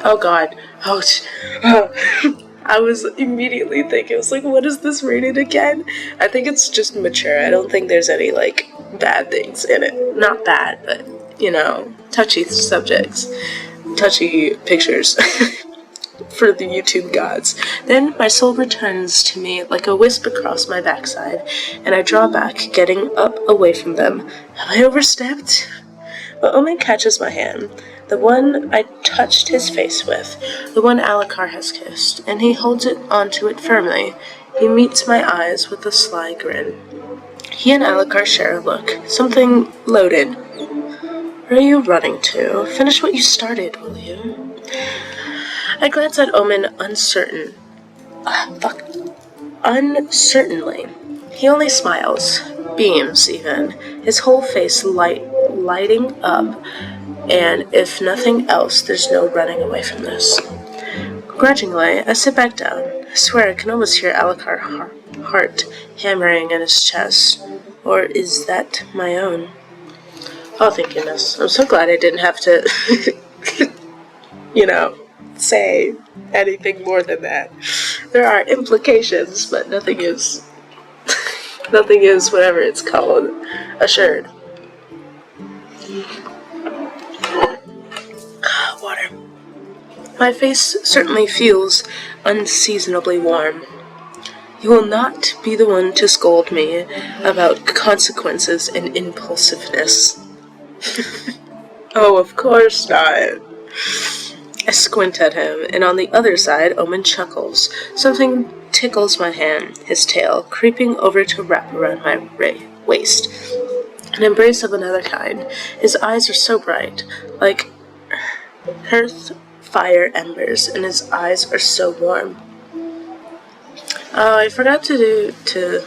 Oh god. Ouch. I was immediately thinking, I was like, what is this rated again? I think it's just mature. I don't think there's any, bad things in it. Not bad, but, touchy subjects. Touchy pictures. For the YouTube gods. Then my soul returns to me like a wisp across my backside, and I draw back, getting up away from them. Have I overstepped? But Omen catches my hand, the one I touched his face with, the one Alucard has kissed, and he holds it onto it firmly. He meets my eyes with a sly grin. He and Alucard share a look, something loaded. Where are you running to? Finish what you started, will you? I glance at Omen uncertainly. He only smiles, beams even, his whole face lighting up, and if nothing else, there's no running away from this. Grudgingly, I sit back down. swear I can almost hear Alucard's heart hammering in his chest. Or is that my own? Oh, thank goodness. I'm so glad I didn't have to, say anything more than that. There are implications, but nothing is whatever it's called, assured. Water. My face certainly feels unseasonably warm. You will not be the one to scold me about consequences and impulsiveness. Oh, of course not. I squint at him, and on the other side, Omen chuckles. Something tickles my hand, his tail creeping over to wrap around my waist. An embrace of another kind. His eyes are so bright, like earth fire embers, and his eyes are so warm. I forgot to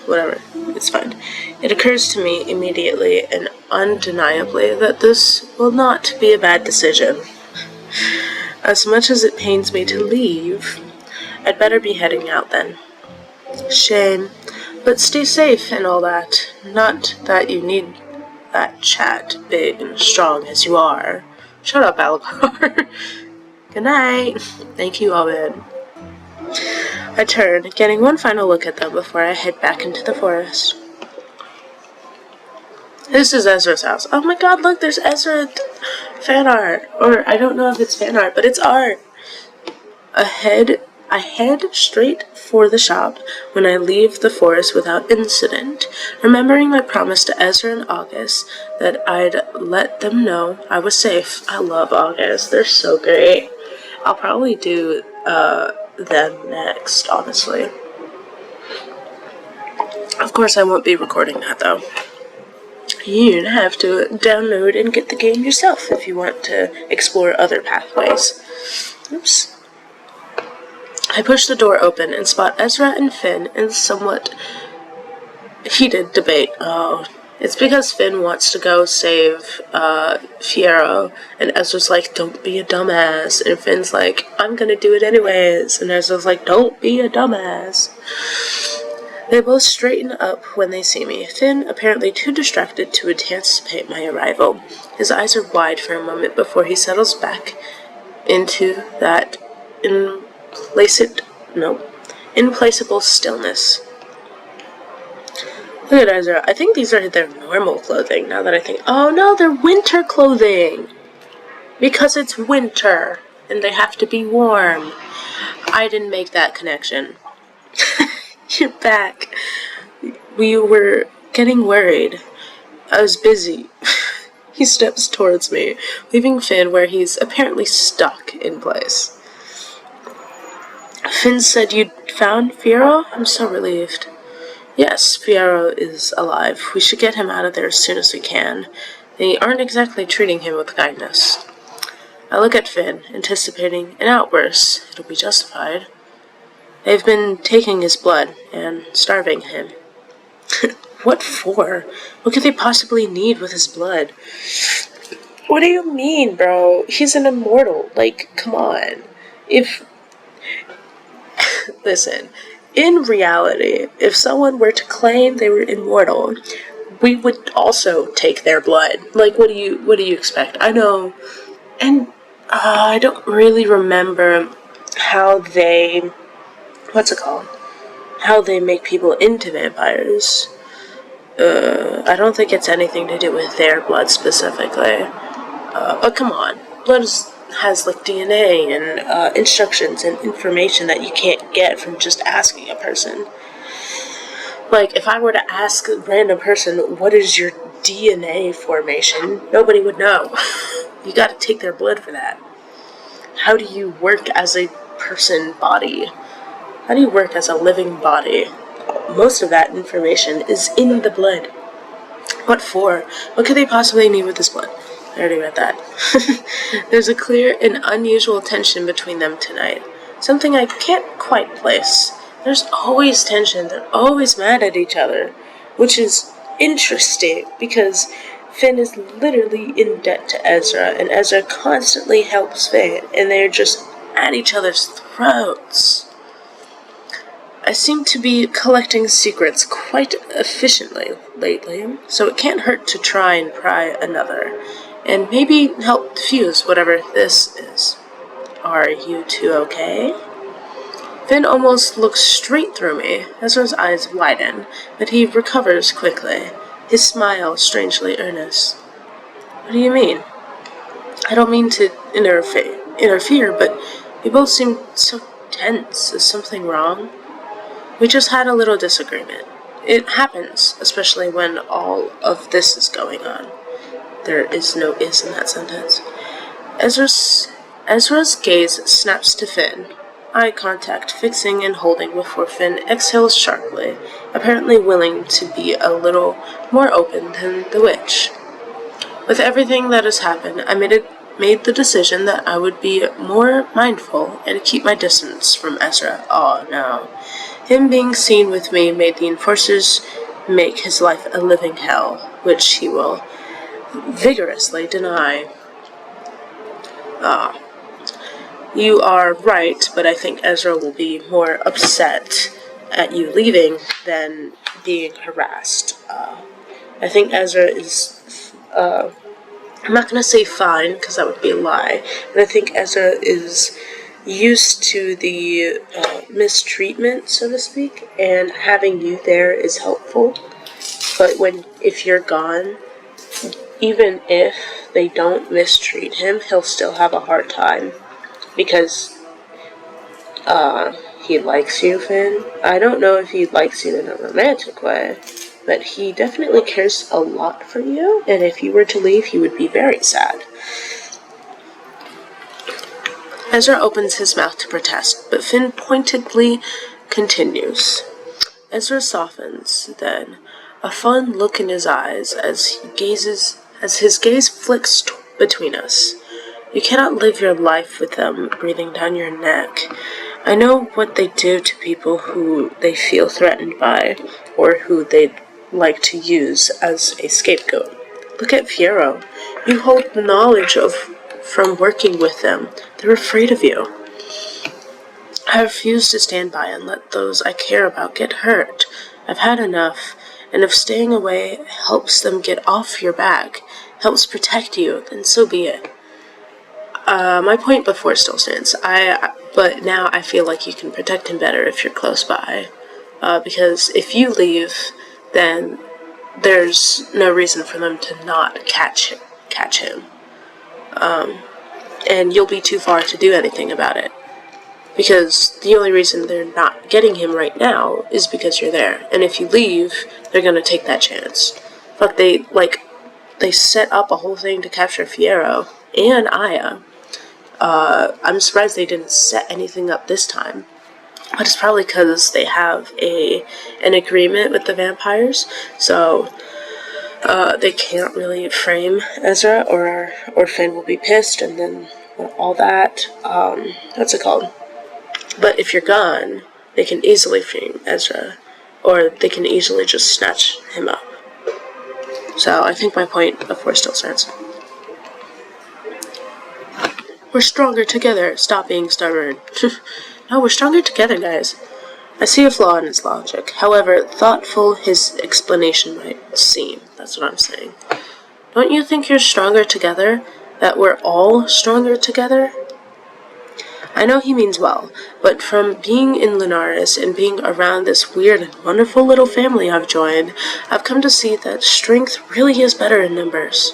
whatever. It's fine. It occurs to me immediately and undeniably that this will not be a bad decision. As much as it pains me to leave, I'd better be heading out then. Shame. But stay safe and all that. Not that you need that chat, big and strong as you are. Shut up, Alucard. Good night. Thank you, Omen. I turn, getting one final look at them before I head back into the forest. This is Ezra's house. Oh my god, look, there's Ezra fan art. Or, I don't know if it's fan art, but it's art. I head straight for the shop when I leave the forest without incident, remembering my promise to Ezra and August that I'd let them know I was safe. I love August. They're so great. I'll probably do them next, honestly. Of course, I won't be recording that, though. You have to download and get the game yourself if you want to explore other pathways. Oops. I push the door open and spot Ezra and Finn in somewhat heated debate. Oh, it's because Finn wants to go save Fiyero, and Ezra's like, don't be a dumbass. And Finn's like, I'm gonna do it anyways. And Ezra's like, don't be a dumbass. They both straighten up when they see me, Finn apparently too distracted to anticipate my arrival. His eyes are wide for a moment before he settles back into that implacable stillness. Look at Ezra. I think these are their normal clothing, now that I think. Oh no, they're winter clothing! Because it's winter, and they have to be warm. I didn't make that connection. You're back. We were getting worried. I was busy. He steps towards me, leaving Finn where he's apparently stuck in place. Finn said you'd found Fiyero? I'm so relieved. Yes, Fiyero is alive. We should get him out of there as soon as we can. They aren't exactly treating him with kindness. I look at Finn, anticipating an outburst. It'll be justified. They've been taking his blood and starving him. What for? What could they possibly need with his blood? What do you mean, bro? He's an immortal. Like, come on. Listen, in reality, if someone were to claim they were immortal, we would also take their blood. Like, what do you expect? I know, and I don't really remember how they, how they make people into vampires. I don't think it's anything to do with their blood specifically. But come on, blood has like DNA and instructions and information that you can't get from just asking a person. Like, if I were to ask a random person, what is your DNA formation, nobody would know. You gotta take their blood for that. How do you work as a person body? How do you work as a living body? Most of that information is in the blood. What for? What could they possibly need with this blood? I already read that. There's a clear and unusual tension between them tonight. Something I can't quite place. There's always tension. They're always mad at each other. Which is interesting, because Finn is literally in debt to Ezra, and Ezra constantly helps Finn, and they're just at each other's throats. I seem to be collecting secrets quite efficiently lately, so it can't hurt to try and pry another, and maybe help diffuse whatever this is. Are you two okay? Finn almost looks straight through me. Ezra's eyes widen, but he recovers quickly, his smile strangely earnest. What do you mean? I don't mean to interfere, but you both seem so tense. Is something wrong? We just had a little disagreement. It happens, especially when all of this is going on. There is no is in that sentence. Ezra's gaze snaps to Finn. Eye contact fixing and holding before Finn exhales sharply, apparently willing to be a little more open than the witch. With everything that has happened, I made the decision that I would be more mindful and keep my distance from Ezra. Oh no. Him being seen with me made the enforcers make his life a living hell, which he will vigorously deny. You are right, but I think Ezra will be more upset at you leaving than being harassed. I think Ezra is, I'm not going to say fine, because that would be a lie, but I think Ezra is used to the mistreatment, so to speak, and having you there is helpful. But if you're gone, even if they don't mistreat him, he'll still have a hard time. Because he likes you, Finn. I don't know if he likes you in a romantic way, but he definitely cares a lot for you, and if you were to leave, he would be very sad. Ezra opens his mouth to protest, but Finn pointedly continues. Ezra softens, then, a fun look in his eyes as his gaze flicks between us. You cannot live your life with them breathing down your neck. I know what they do to people who they feel threatened by, or who they'd like to use as a scapegoat. Look at Fiyero. You hold the knowledge from working with them. They're afraid of you. I refuse to stand by and let those I care about get hurt. I've had enough, and if staying away helps them get off your back, helps protect you, then so be it. My point before still stands. But now I feel like you can protect him better if you're close by. Because if you leave, then there's no reason for them to not catch him. And you'll be too far to do anything about it. Because the only reason they're not getting him right now is because you're there. And if you leave, they're gonna take that chance. Fuck, they set up a whole thing to capture Fiyero and Aya. I'm surprised they didn't set anything up this time. But it's probably because they have an agreement with the vampires, so they can't really frame Ezra, or Finn will be pissed, and then all that. What's it called? But if you're gone, they can easily frame Ezra, or they can easily just snatch him up. So I think my point before still stands. We're stronger together. Stop being stubborn. No, we're stronger together, guys. I see a flaw in his logic. However thoughtful his explanation might seem. That's what I'm saying. Don't you think you're stronger together? That we're all stronger together? I know he means well, but from being in Lunaris and being around this weird and wonderful little family I've joined, I've come to see that strength really is better in numbers.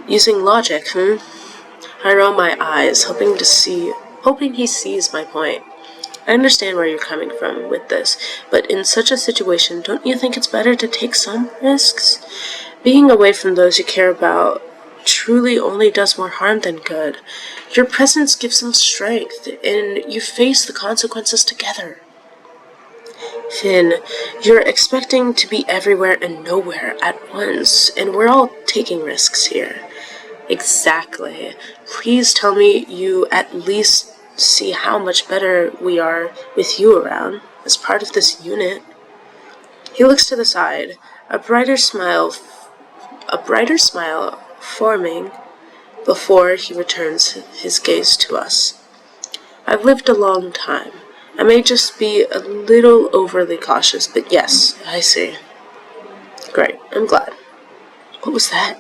Using logic, I roll my eyes, hoping he sees my point. I understand where you're coming from with this, but in such a situation, don't you think it's better to take some risks? Being away from those you care about truly only does more harm than good. Your presence gives them strength, and you face the consequences together. Finn, you're expecting to be everywhere and nowhere at once, and we're all taking risks here. Exactly. Please tell me you at least see how much better we are with you around, as part of this unit. He looks to the side, a brighter smile forming before he returns his gaze to us. I've lived a long time. I may just be a little overly cautious, but yes, I see. Great, I'm glad. What was that?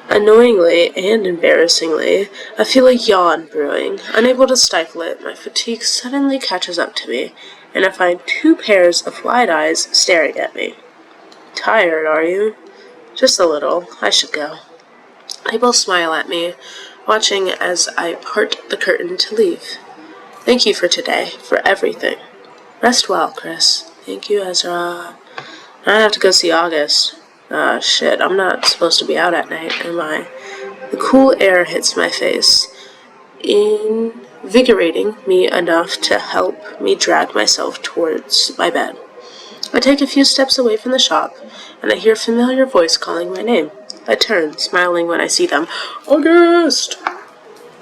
Annoyingly and embarrassingly, I feel a yawn brewing. Unable to stifle it, my fatigue suddenly catches up to me, and I find 2 pairs of wide eyes staring at me. Tired, are you? Just a little. I should go. They both smile at me, watching as I part the curtain to leave. Thank you for today, for everything. Rest well, Chris. Thank you, Ezra. I have to go see August. Shit, I'm not supposed to be out at night, am I? The cool air hits my face, invigorating me enough to help me drag myself towards my bed. I take a few steps away from the shop, and I hear a familiar voice calling my name. I turn, smiling when I see them. August!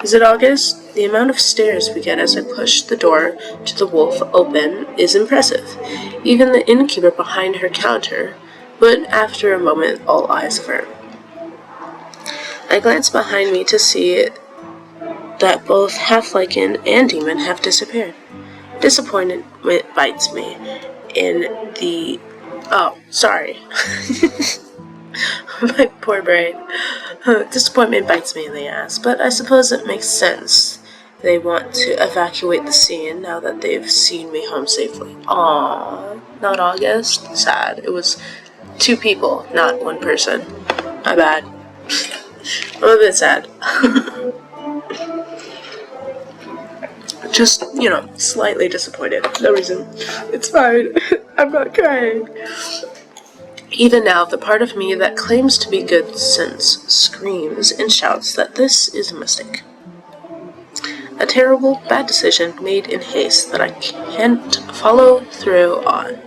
Is it August? The amount of stares we get as I push the door to the wolf open is impressive. Even the innkeeper behind her counter, but after a moment, all eyes of her. I glance behind me to see that both Half-Lycan and Demon have disappeared. Disappointment bites me in the... Oh, sorry. My poor brain. Disappointment bites me in the ass, but I suppose it makes sense. They want to evacuate the scene now that they've seen me home safely. Aww, not August? Sad. It was 2 people, not 1 person. My bad. I'm a bit sad. Just, slightly disappointed. No reason. It's fine. I'm not crying. Even now, the part of me that claims to be good sense screams and shouts that this is a mistake. A terrible, bad decision made in haste that I can't follow through on.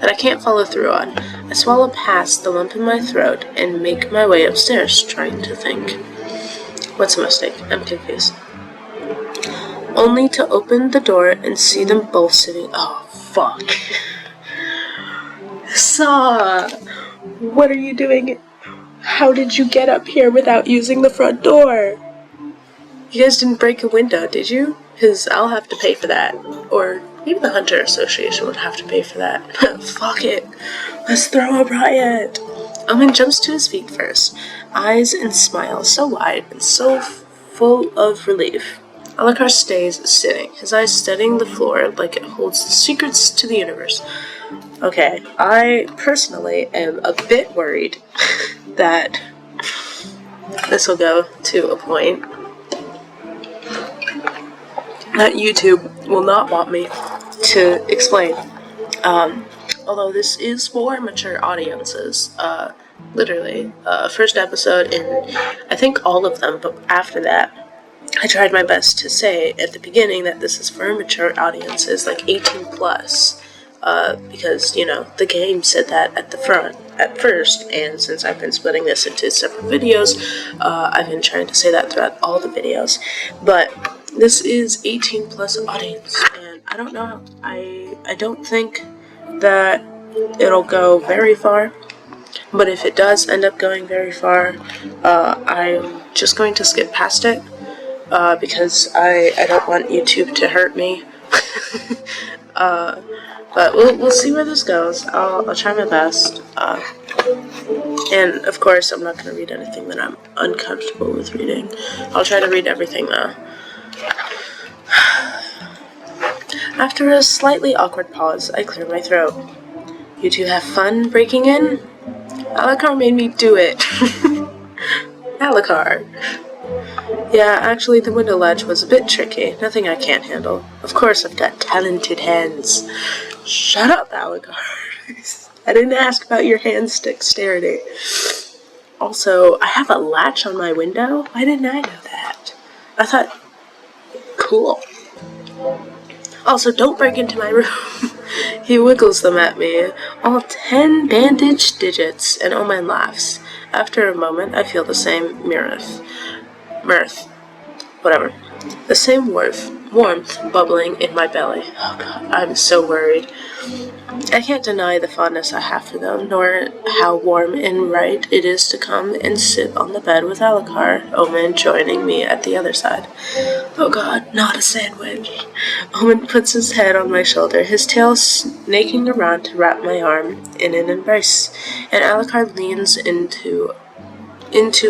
I swallow past the lump in my throat and make my way upstairs, trying to think. What's a mistake? I'm confused. Only to open the door and see them both sitting. Oh, fuck. Saw! What are you doing? How did you get up here without using the front door? You guys didn't break a window, did you? Because I'll have to pay for that. Or maybe the Hunter Association would have to pay for that. Fuck it. Let's throw a riot. Omen jumps to his feet first, eyes and smile so wide and so full of relief. Alucard stays sitting, his eyes studying the floor like it holds the secrets to the universe. Okay, I personally am a bit worried that this will go to a point that YouTube will not want me to explain. Although this is for mature audiences, literally, first episode in, I think all of them, but after that, I tried my best to say at the beginning that this is for mature audiences, like 18 plus. Because, the game said that at the front, at first, and since I've been splitting this into separate videos, I've been trying to say that throughout all the videos, but this is 18 plus audience, and I don't know, I don't think that it'll go very far, but if it does end up going very far, I'm just going to skip past it, because I don't want YouTube to hurt me. But we'll see where this goes. I'll try my best. And of course, I'm not going to read anything that I'm uncomfortable with reading. I'll try to read everything though. After a slightly awkward pause, I clear my throat. You two have fun breaking in? Alucard made me do it. Alucard. Yeah, actually the window ledge was a bit tricky. Nothing I can't handle. Of course I've got talented hands. Shut up, Alucard. I didn't ask about your hand dexterity. Also, I have a latch on my window? Why didn't I know that? I thought... Cool. Also, don't break into my room. He wiggles them at me. All 10 bandaged digits, and Omen laughs. After a moment, I feel the same mirth. Whatever. The same warmth bubbling in my belly. Oh god, I'm so worried. I can't deny the fondness I have for them, nor how warm and right it is to come and sit on the bed with Alucard, Omin joining me at the other side. Oh god, not a sandwich. Omin puts his head on my shoulder, his tail snaking around to wrap my arm in an embrace, and Alucard leans into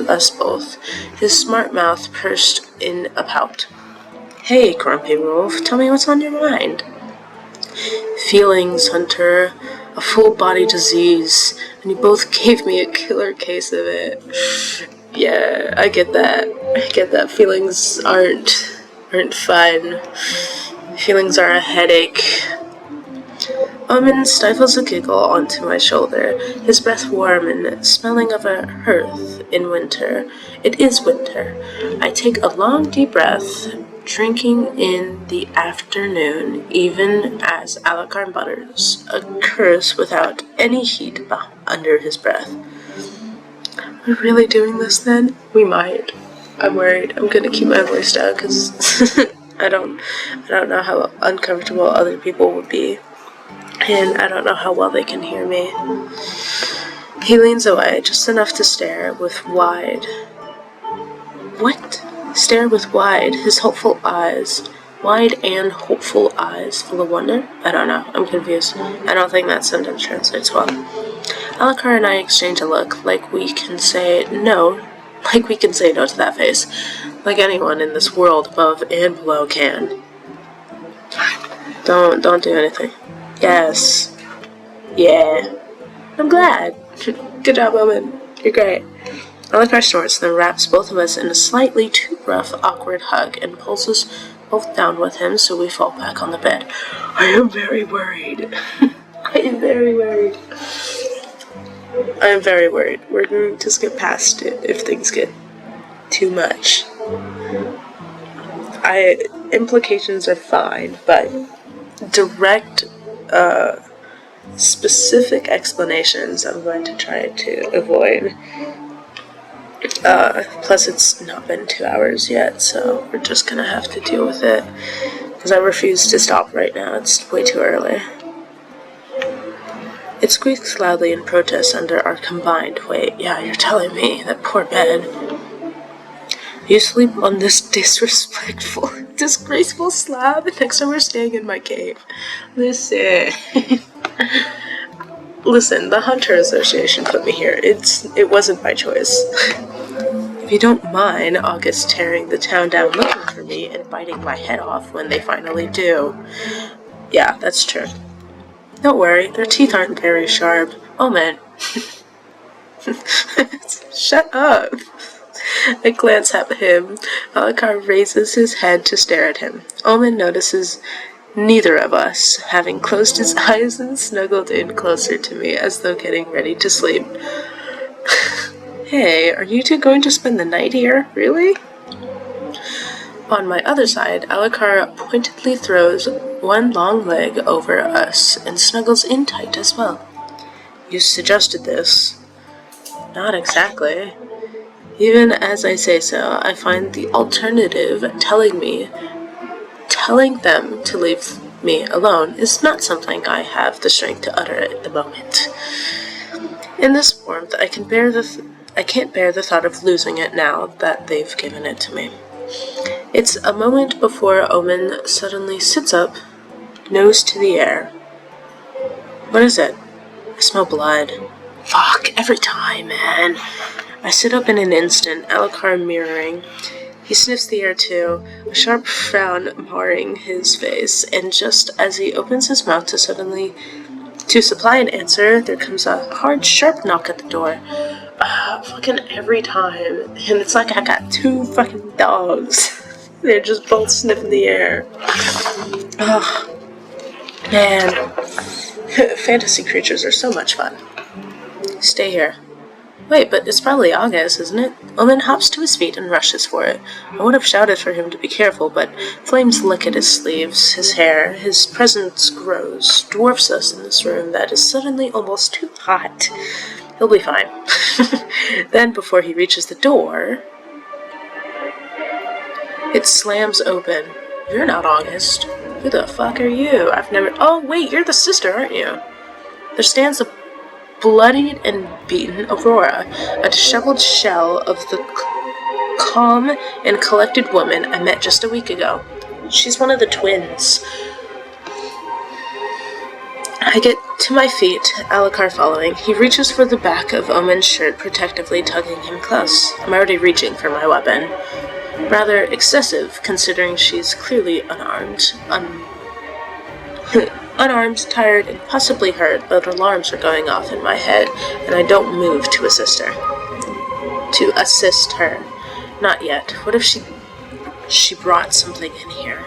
us both, his smart mouth pursed in a pout. Hey, Grumpy Wolf, tell me what's on your mind. Feelings, Hunter, a full-body disease, and you both gave me a killer case of it. Yeah, I get that. Feelings aren't fine. Feelings are a headache. Omin stifles a giggle onto my shoulder, his breath warm and smelling of a hearth in winter. It is winter. I take a long, deep breath, drinking in the afternoon, even as Alucard mutters a curse without any heat under his breath. Are we really doing this then? We might. I'm worried. I'm gonna keep my voice down because I don't know how uncomfortable other people would be, and I don't know how well they can hear me. He leans away just enough to stare with wide, his hopeful eyes, wide and hopeful eyes full of wonder? I don't know, I'm confused. I don't think that sentence translates well. Alucard and I exchange a look, like we can say no to that face, like anyone in this world above and below can. Don't do anything. Yes. Yeah. I'm glad. Good job, Omin. You're great. Alucard snorts, then wraps both of us in a slightly too rough, awkward hug and pulls us both down with him so we fall back on the bed. I am very worried. I am very worried. We're going to skip past it if things get too much. Implications are fine, but direct, specific explanations I'm going to try to avoid. Plus it's not been 2 hours yet, so we're just gonna have to deal with it, because I refuse to stop right now. It's way too early. It squeaks loudly in protest under our combined weight. Yeah, you're telling me, that poor bed. You sleep on this disgraceful slab next time we're staying in my cave. Listen, the Hunter Association put me here. It wasn't my choice. If you don't mind August tearing the town down looking for me and biting my head off when they finally do. Yeah, that's true. Don't worry, their teeth aren't very sharp. Oh man. Shut up. I glance at him. Alucard raises his head to stare at him. Omin notices neither of us, having closed his eyes and snuggled in closer to me as though getting ready to sleep. Hey, are you two going to spend the night here? Really? On my other side, Alucard pointedly throws one long leg over us and snuggles in tight as well. You suggested this. Not exactly. Even as I say so, I find the alternative telling them to leave me alone is not something I have the strength to utter at the moment. In this warmth, I can't bear the thought of losing it now that they've given it to me. It's a moment before Omin suddenly sits up, nose to the air. What is it? I smell blood. Fuck, every time, man. I sit up in an instant, Alucard mirroring. He sniffs the air too, a sharp frown marring his face, and just as he opens his mouth to supply an answer, there comes a hard, sharp knock at the door. Fucking every time. And it's like I got 2 fucking dogs. They're just both sniffing the air. Ugh. Man. Fantasy creatures are so much fun. Stay here. Wait, but it's probably August, isn't it? Omin hops to his feet and rushes for it. I would have shouted for him to be careful, but flames lick at his sleeves, his hair. His presence dwarfs us in this room that is suddenly almost too hot. He'll be fine. Then, before he reaches the door, it slams open. You're not August. Who the fuck are you? I've never... Oh, wait, you're the sister, aren't you? There stands the bloodied and beaten Aurora, a disheveled shell of the calm and collected woman I met just a week ago. She's one of the twins. I get to my feet, Alucard following. He reaches for the back of Omen's shirt, protectively tugging him close. I'm already reaching for my weapon. Rather excessive, considering she's clearly unarmed. Unarmed, tired, and possibly hurt, but alarms are going off in my head, and I don't move to assist her. Not yet. What if she brought something in here?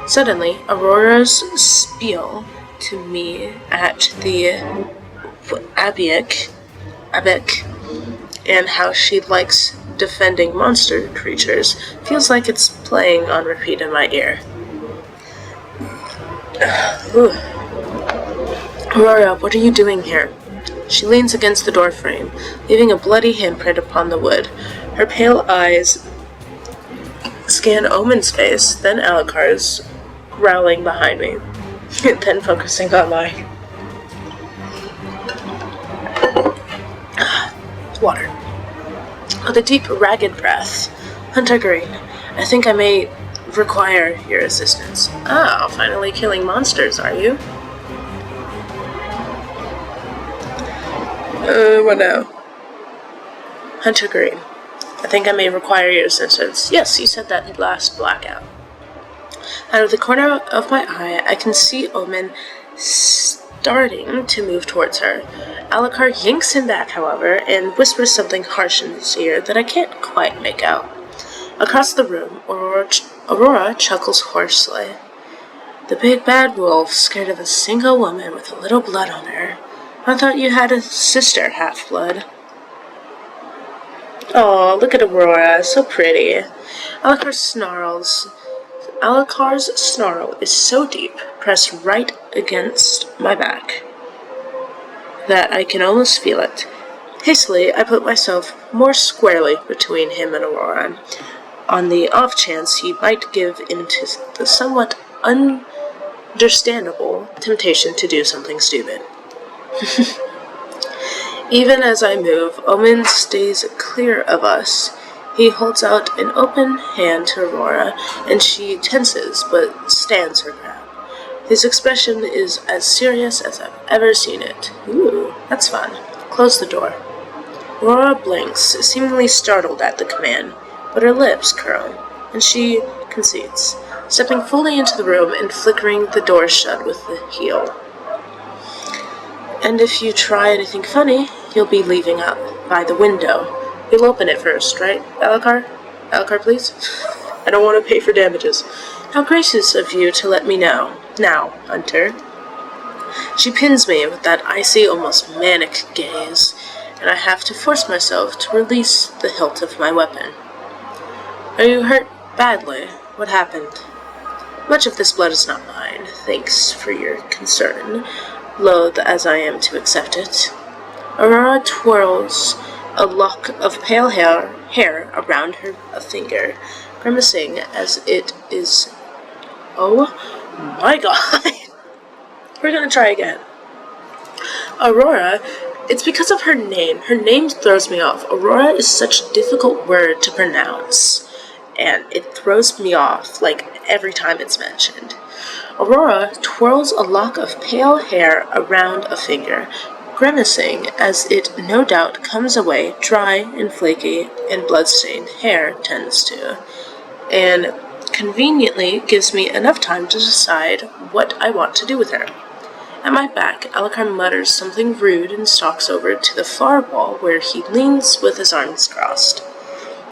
Suddenly, Aurora's spiel to me at the Abic, and how she likes defending monster creatures feels like it's playing on repeat in my ear. Aurora, what are you doing here? She leans against the doorframe, leaving a bloody handprint upon the wood. Her pale eyes scan Omen's face, then Alucard's, growling behind me, then focusing on my water. With a deep, ragged breath, Hunter Green, I think I may require your assistance. Ah, finally killing monsters, are you? What now? Hunter Green, I think I may require your assistance. Yes, you said that last blackout. Out of the corner of my eye, I can see Omen starting to move towards her. Alucard yanks him back, however, and whispers something harsh in his ear that I can't quite make out. Across the room, Aurora chuckles hoarsely. The big bad wolf, scared of a single woman with a little blood on her. I thought you had a sister, Half-Blood. Oh, look at Aurora, so pretty. Alucard's snarl is so deep, pressed right against my back, that I can almost feel it. Hastily, I put myself more squarely between him and Aurora, on the off chance he might give in to the somewhat understandable temptation to do something stupid. Even as I move, Omen stays clear of us. He holds out an open hand to Aurora, and she tenses but stands her ground. His expression is as serious as I've ever seen it. Ooh, that's fun. Close the door. Aurora blinks, seemingly startled at the command, but her lips curl, and she concedes, stepping fully into the room and flickering the door shut with the heel. And if you try anything funny, you'll be leaving out by the window. You'll open it first, right, Alucard? Alucard, please? I don't want to pay for damages. How gracious of you to let me know. Now, Hunter. She pins me with that icy, almost manic gaze, and I have to force myself to release the hilt of my weapon. Are you hurt badly? What happened? Much of this blood is not mine. Thanks for your concern, loath as I am to accept it. Aurora twirls a lock of pale hair around her finger, grimacing as it is... Oh my god! We're gonna try again. Aurora, it's because of her name. Her name throws me off. Aurora is such a difficult word to pronounce, and it throws me off, like, every time it's mentioned. Aurora twirls a lock of pale hair around a finger, grimacing as it no doubt comes away dry and flaky and bloodstained hair tends to, and conveniently gives me enough time to decide what I want to do with her. At my back, Alucard mutters something rude and stalks over to the far wall where he leans with his arms crossed.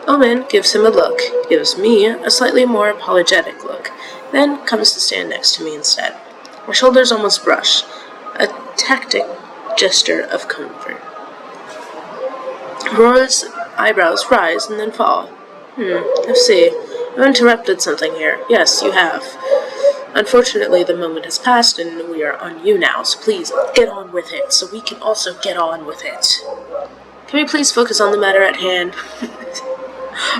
Omen gives him a look, gives me a slightly more apologetic look, then comes to stand next to me instead. Our shoulders almost brush, a tactic gesture of comfort. Aurora's eyebrows rise and then fall. I see. I've interrupted something here. Yes, you have. Unfortunately, the moment has passed and we are on you now, so please get on with it, so we can also get on with it. Can we please focus on the matter at hand?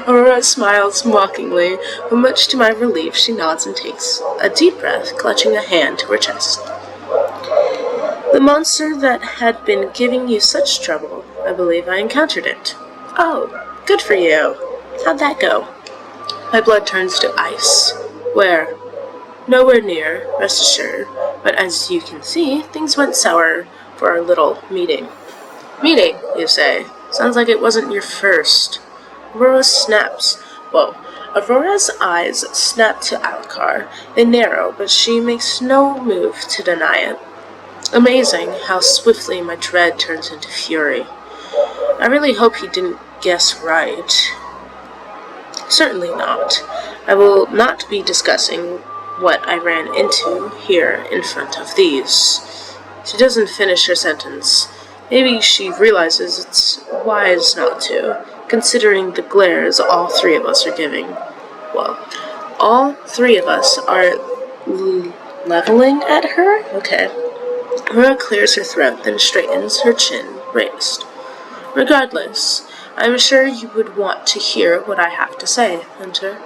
Aurora smiles mockingly, but much to my relief, she nods and takes a deep breath, clutching a hand to her chest. The monster that had been giving you such trouble, I believe I encountered it. Oh, good for you. How'd that go? My blood turns to ice. Where? Nowhere near, rest assured, but as you can see, things went sour for our little meeting. Meeting, you say? Sounds like it wasn't your first. Aurora snaps. Whoa. Aurora's eyes snap to Alucard. They narrow, but she makes no move to deny it. Amazing how swiftly my dread turns into fury. I really hope he didn't guess right. Certainly not. I will not be discussing what I ran into here in front of these. She doesn't finish her sentence. Maybe she realizes it's wise not to, considering the glares all three of us are giving. Well, all three of us are leveling at her? Okay. Aurora clears her throat, then straightens, her chin raised. Regardless, I'm sure you would want to hear what I have to say, Hunter.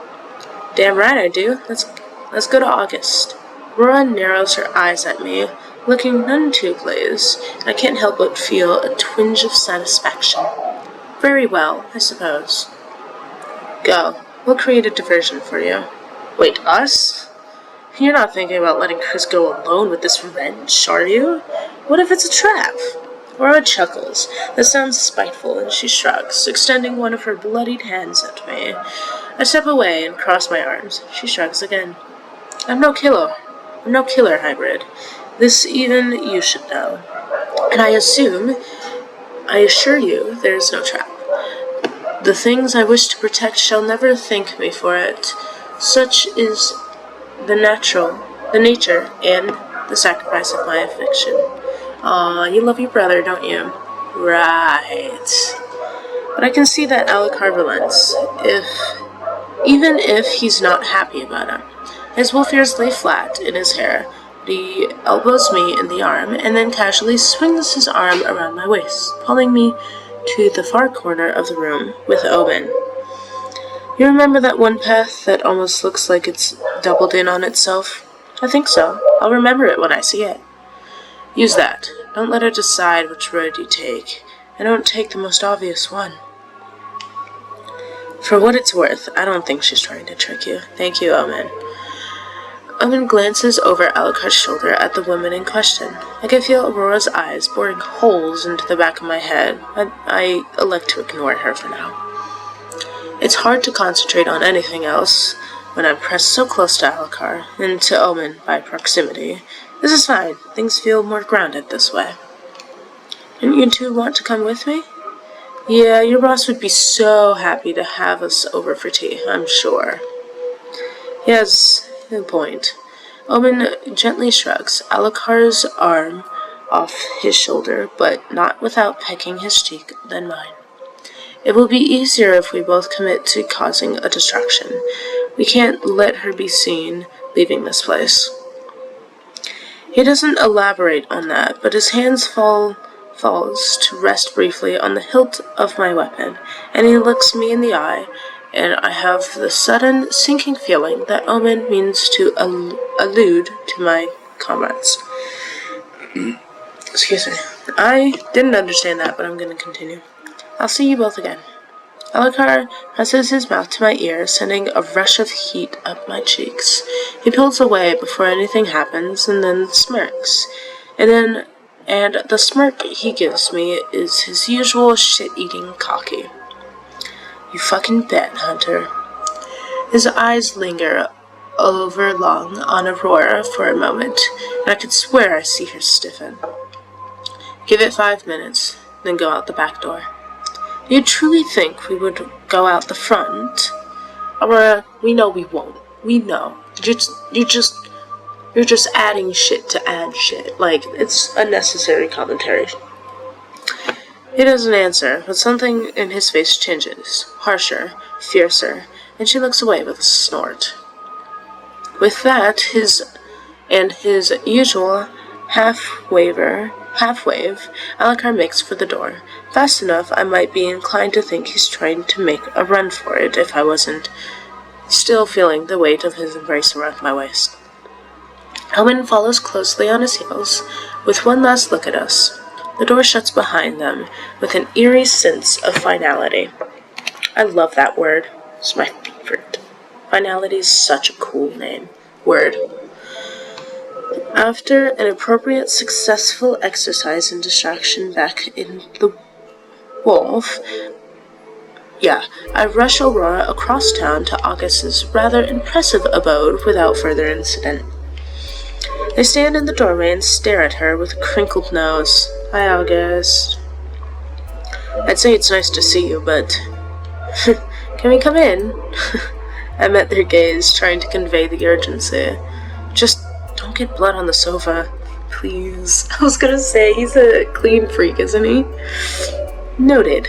Damn right I do. Let's go to August. Aurora narrows her eyes at me, looking none too pleased. I can't help but feel a twinge of satisfaction. Very well, I suppose. Go. We'll create a diversion for you. Wait, us? You're not thinking about letting Chris go alone with this wrench, are you? What if it's a trap? Aurora chuckles. That sounds spiteful, and she shrugs, extending one of her bloodied hands at me. I step away and cross my arms. She shrugs again. I'm no killer, hybrid. This even you should know. And I assure you, there is no trap. The things I wish to protect shall never thank me for it. Such is the nature, and the sacrifice of my affection. Aw, you love your brother, don't you? Right. But I can see that Alucard relents, even if he's not happy about it. His wolf ears lay flat in his hair. He elbows me in the arm, and then casually swings his arm around my waist, pulling me to the far corner of the room with Omen. You remember that one path that almost looks like it's doubled in on itself? I think so. I'll remember it when I see it. Use that. Don't let her decide which road you take, and don't take the most obvious one. For what it's worth, I don't think she's trying to trick you. Thank you, Omen. Omen glances over Alucard's shoulder at the woman in question. I can feel Aurora's eyes boring holes into the back of my head, but I elect to ignore her for now. It's hard to concentrate on anything else when I'm pressed so close to Alucard, and to Omen by proximity. This is fine. Things feel more grounded this way. Didn't you two want to come with me? Yeah, your boss would be so happy to have us over for tea, I'm sure. He has a point. Omen gently shrugs Alucard's arm off his shoulder, but not without pecking his cheek, then mine. It will be easier if we both commit to causing a distraction. We can't let her be seen leaving this place. He doesn't elaborate on that, but his hands falls to rest briefly on the hilt of my weapon, and he looks me in the eye, and I have the sudden sinking feeling that Omen means to allude to my comrades. Excuse me. I didn't understand that, but I'm going to continue. I'll see you both again. Alucard presses his mouth to my ear, sending a rush of heat up my cheeks. He pulls away before anything happens, and then smirks. And the smirk he gives me is his usual shit-eating cocky. You fucking bet, Hunter. His eyes linger over long on Aurora for a moment, and I could swear I see her stiffen. Give it 5 minutes, then go out the back door. Do you truly think we would go out the front? Aurora, we know we won't. We know. You're just adding shit to add shit. Like, it's unnecessary commentary. He doesn't answer, but something in his face changes, harsher, fiercer, and she looks away with a snort. With that, his usual half waver, Half-wave, Alucard makes for the door. Fast enough, I might be inclined to think he's trying to make a run for it if I wasn't still feeling the weight of his embrace around my waist. Elwyn follows closely on his heels, with one last look at us. The door shuts behind them, with an eerie sense of finality. I love that word. It's my favorite. Finality is such a cool word. After an appropriate successful exercise and distraction back in the wolf, I rush Aurora across town to August's rather impressive abode without further incident. They stand in the doorway and stare at her with a crinkled nose. Hi, August. I'd say it's nice to see you, but can we come in? I met their gaze, trying to convey the urgency. Just don't get blood on the sofa, please. I was gonna say, he's a clean freak, isn't he? Noted.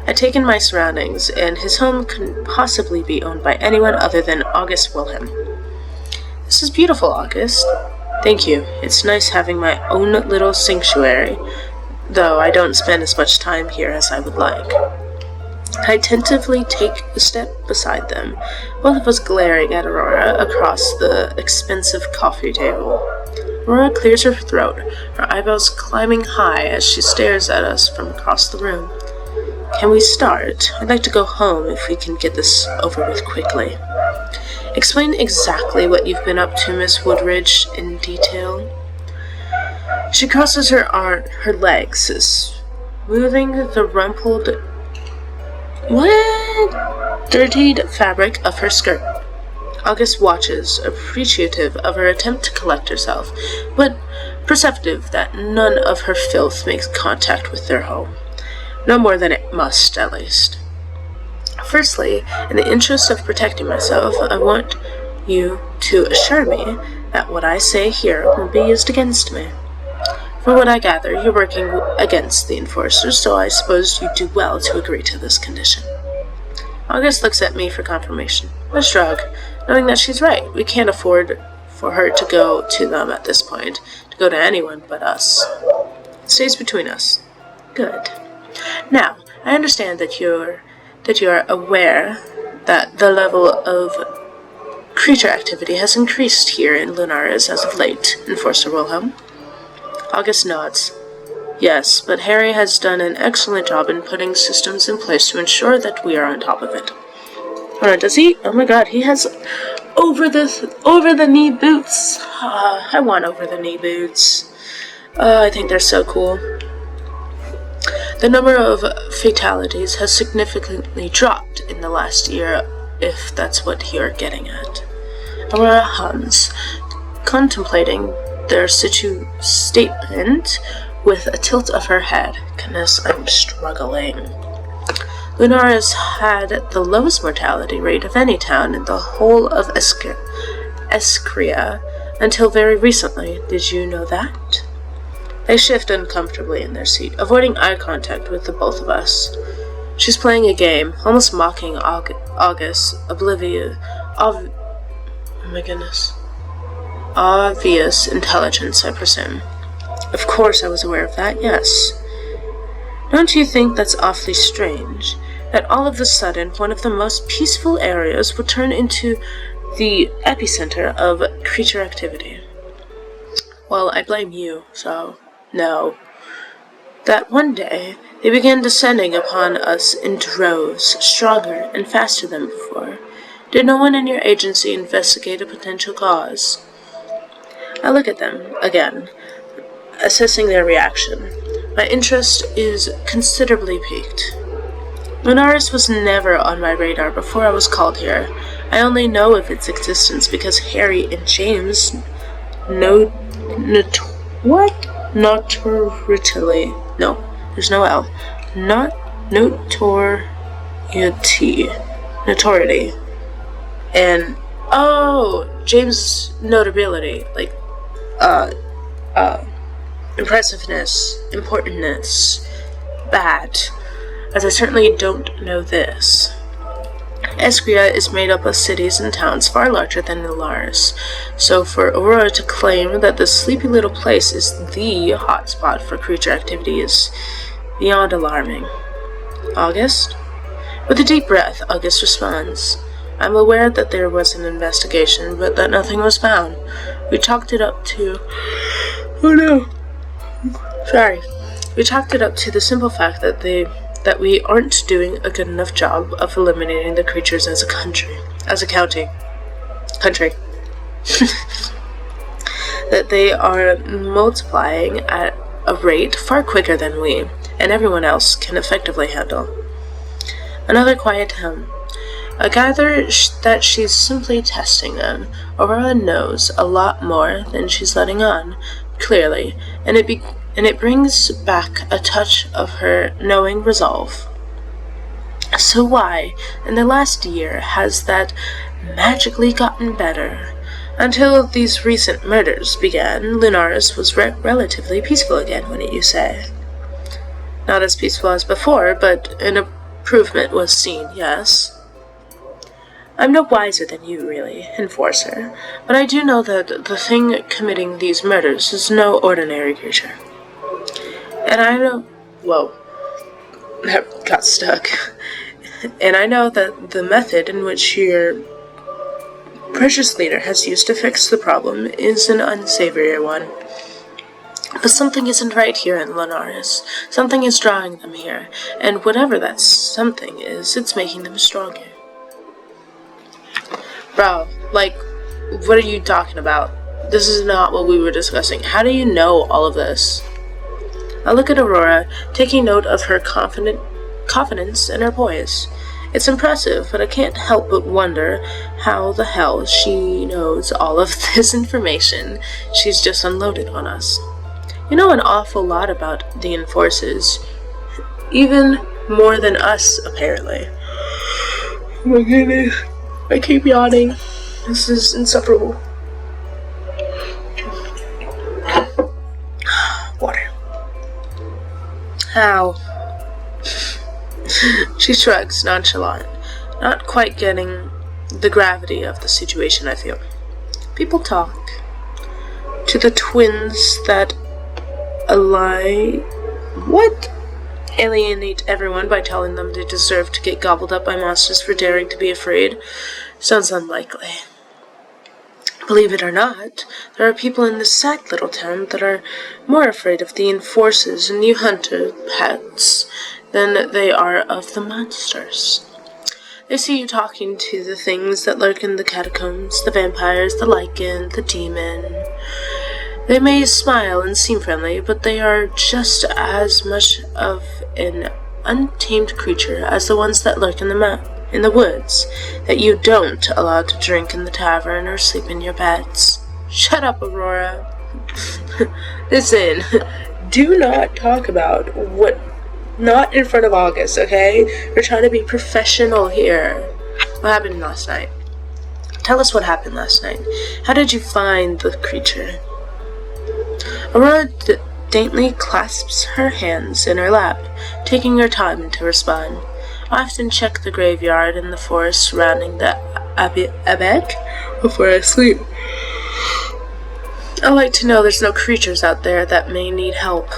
I'd taken my surroundings, and his home couldn't possibly be owned by anyone other than August Wilhelm. This is beautiful, August. Thank you. It's nice having my own little sanctuary, though I don't spend as much time here as I would like. I tentatively take a step beside them, both of us glaring at Aurora across the expensive coffee table. Aurora clears her throat, her eyebrows climbing high as she stares at us from across the room. Can we start? I'd like to go home if we can get this over with quickly. Explain exactly what you've been up to, Miss Woodridge, in detail. She crosses her legs, smoothing the rumpled dirtied fabric of her skirt. August watches, appreciative of her attempt to collect herself, but perceptive that none of her filth makes contact with their home. No more than it must, at least. Firstly, in the interest of protecting myself, I want you to assure me that what I say here won't be used against me. From what I gather, you're working against the Enforcers, so I suppose you'd do well to agree to this condition. August looks at me for confirmation. I shrug, knowing that she's right. We can't afford for her to go to them at this point, to go to anyone but us. It stays between us. Good. Now, I understand that you are aware that the level of creature activity has increased here in Lunaris as of late, Enforcer Wilhelm. August nods. Yes, but Harry has done an excellent job in putting systems in place to ensure that we are on top of it. Does he? Oh my god, he has over-the-knee boots. I want over-the-knee boots. I think they're so cool. The number of fatalities has significantly dropped in the last year, if that's what you're getting at. Aurora hums, contemplating their statement with a tilt of her head. Goodness, I'm struggling. Lunaris had the lowest mortality rate of any town in the whole of Escria until very recently. Did you know that? They shift uncomfortably in their seat, avoiding eye contact with the both of us. She's playing a game, almost mocking August, obvious intelligence, I presume. Of course I was aware of that, yes. Don't you think that's awfully strange? That all of a sudden one of the most peaceful areas would turn into the epicenter of creature activity? Well, I blame you, so no. That one day they began descending upon us in droves, stronger and faster than before. Did no one in your agency investigate a potential cause? I look at them again, assessing their reaction. My interest is considerably piqued. Lunaris was never on my radar before I was called here. I only know of its existence because Harry and James notoriety, and James' notability, impressiveness, importantness, that, as I certainly don't know this. Escria is made up of cities and towns far larger than Nalaris, so for Aurora to claim that this sleepy little place is the hotspot for creature activity is beyond alarming. August? With a deep breath, August responds, I'm aware that there was an investigation, but that nothing was found. We chalked it up to... We chalked it up to the simple fact that we aren't doing a good enough job of eliminating the creatures as a county. That they are multiplying at a rate far quicker than we, and everyone else, can effectively handle. Another quiet hum. I gather that she's simply testing them. Aurora knows a lot more than she's letting on, clearly, and it brings back a touch of her knowing resolve. So why, in the last year, has that magically gotten better? Until these recent murders began, Lunaris was relatively peaceful again, wouldn't you say? Not as peaceful as before, but an improvement was seen, yes? I'm no wiser than you, really, Enforcer, but I do know that the thing committing these murders is no ordinary creature. And I know... Whoa. That got stuck. And I know that the method in which your precious leader has used to fix the problem is an unsavory one. But something isn't right here in Lunaris. Something is drawing them here, and whatever that something is, it's making them stronger. Bro, like, what are you talking about? This is not what we were discussing. How do you know all of this? I look at Aurora, taking note of her confidence and her poise. It's impressive, but I can't help but wonder how the hell she knows all of this information she's just unloaded on us. You know an awful lot about the Enforcers. Even more than us, apparently. Oh my goodness. I keep yawning. This is insufferable. Water. How? She shrugs, nonchalant, not quite getting the gravity of the situation, I feel. People talk. To the twins that alienate everyone by telling them they deserve to get gobbled up by monsters for daring to be afraid. Sounds unlikely. Believe it or not, there are people in this sad little town that are more afraid of the Enforcers and new hunter pets than they are of the monsters. They see you talking to the things that lurk in the catacombs, the vampires, the lichen, the demon. They may smile and seem friendly, but they are just as much of an untamed creature as the ones that lurk in the woods, that you don't allow to drink in the tavern or sleep in your beds. Shut up, Aurora. Listen, do not talk about what... Not in front of August, okay? We're trying to be professional here. What happened last night? Tell us what happened last night. How did you find the creature? Aurora daintily clasps her hands in her lap, taking her time to respond. I often check the graveyard and the forest surrounding the Abec before I sleep. I like to know there's no creatures out there that may need help.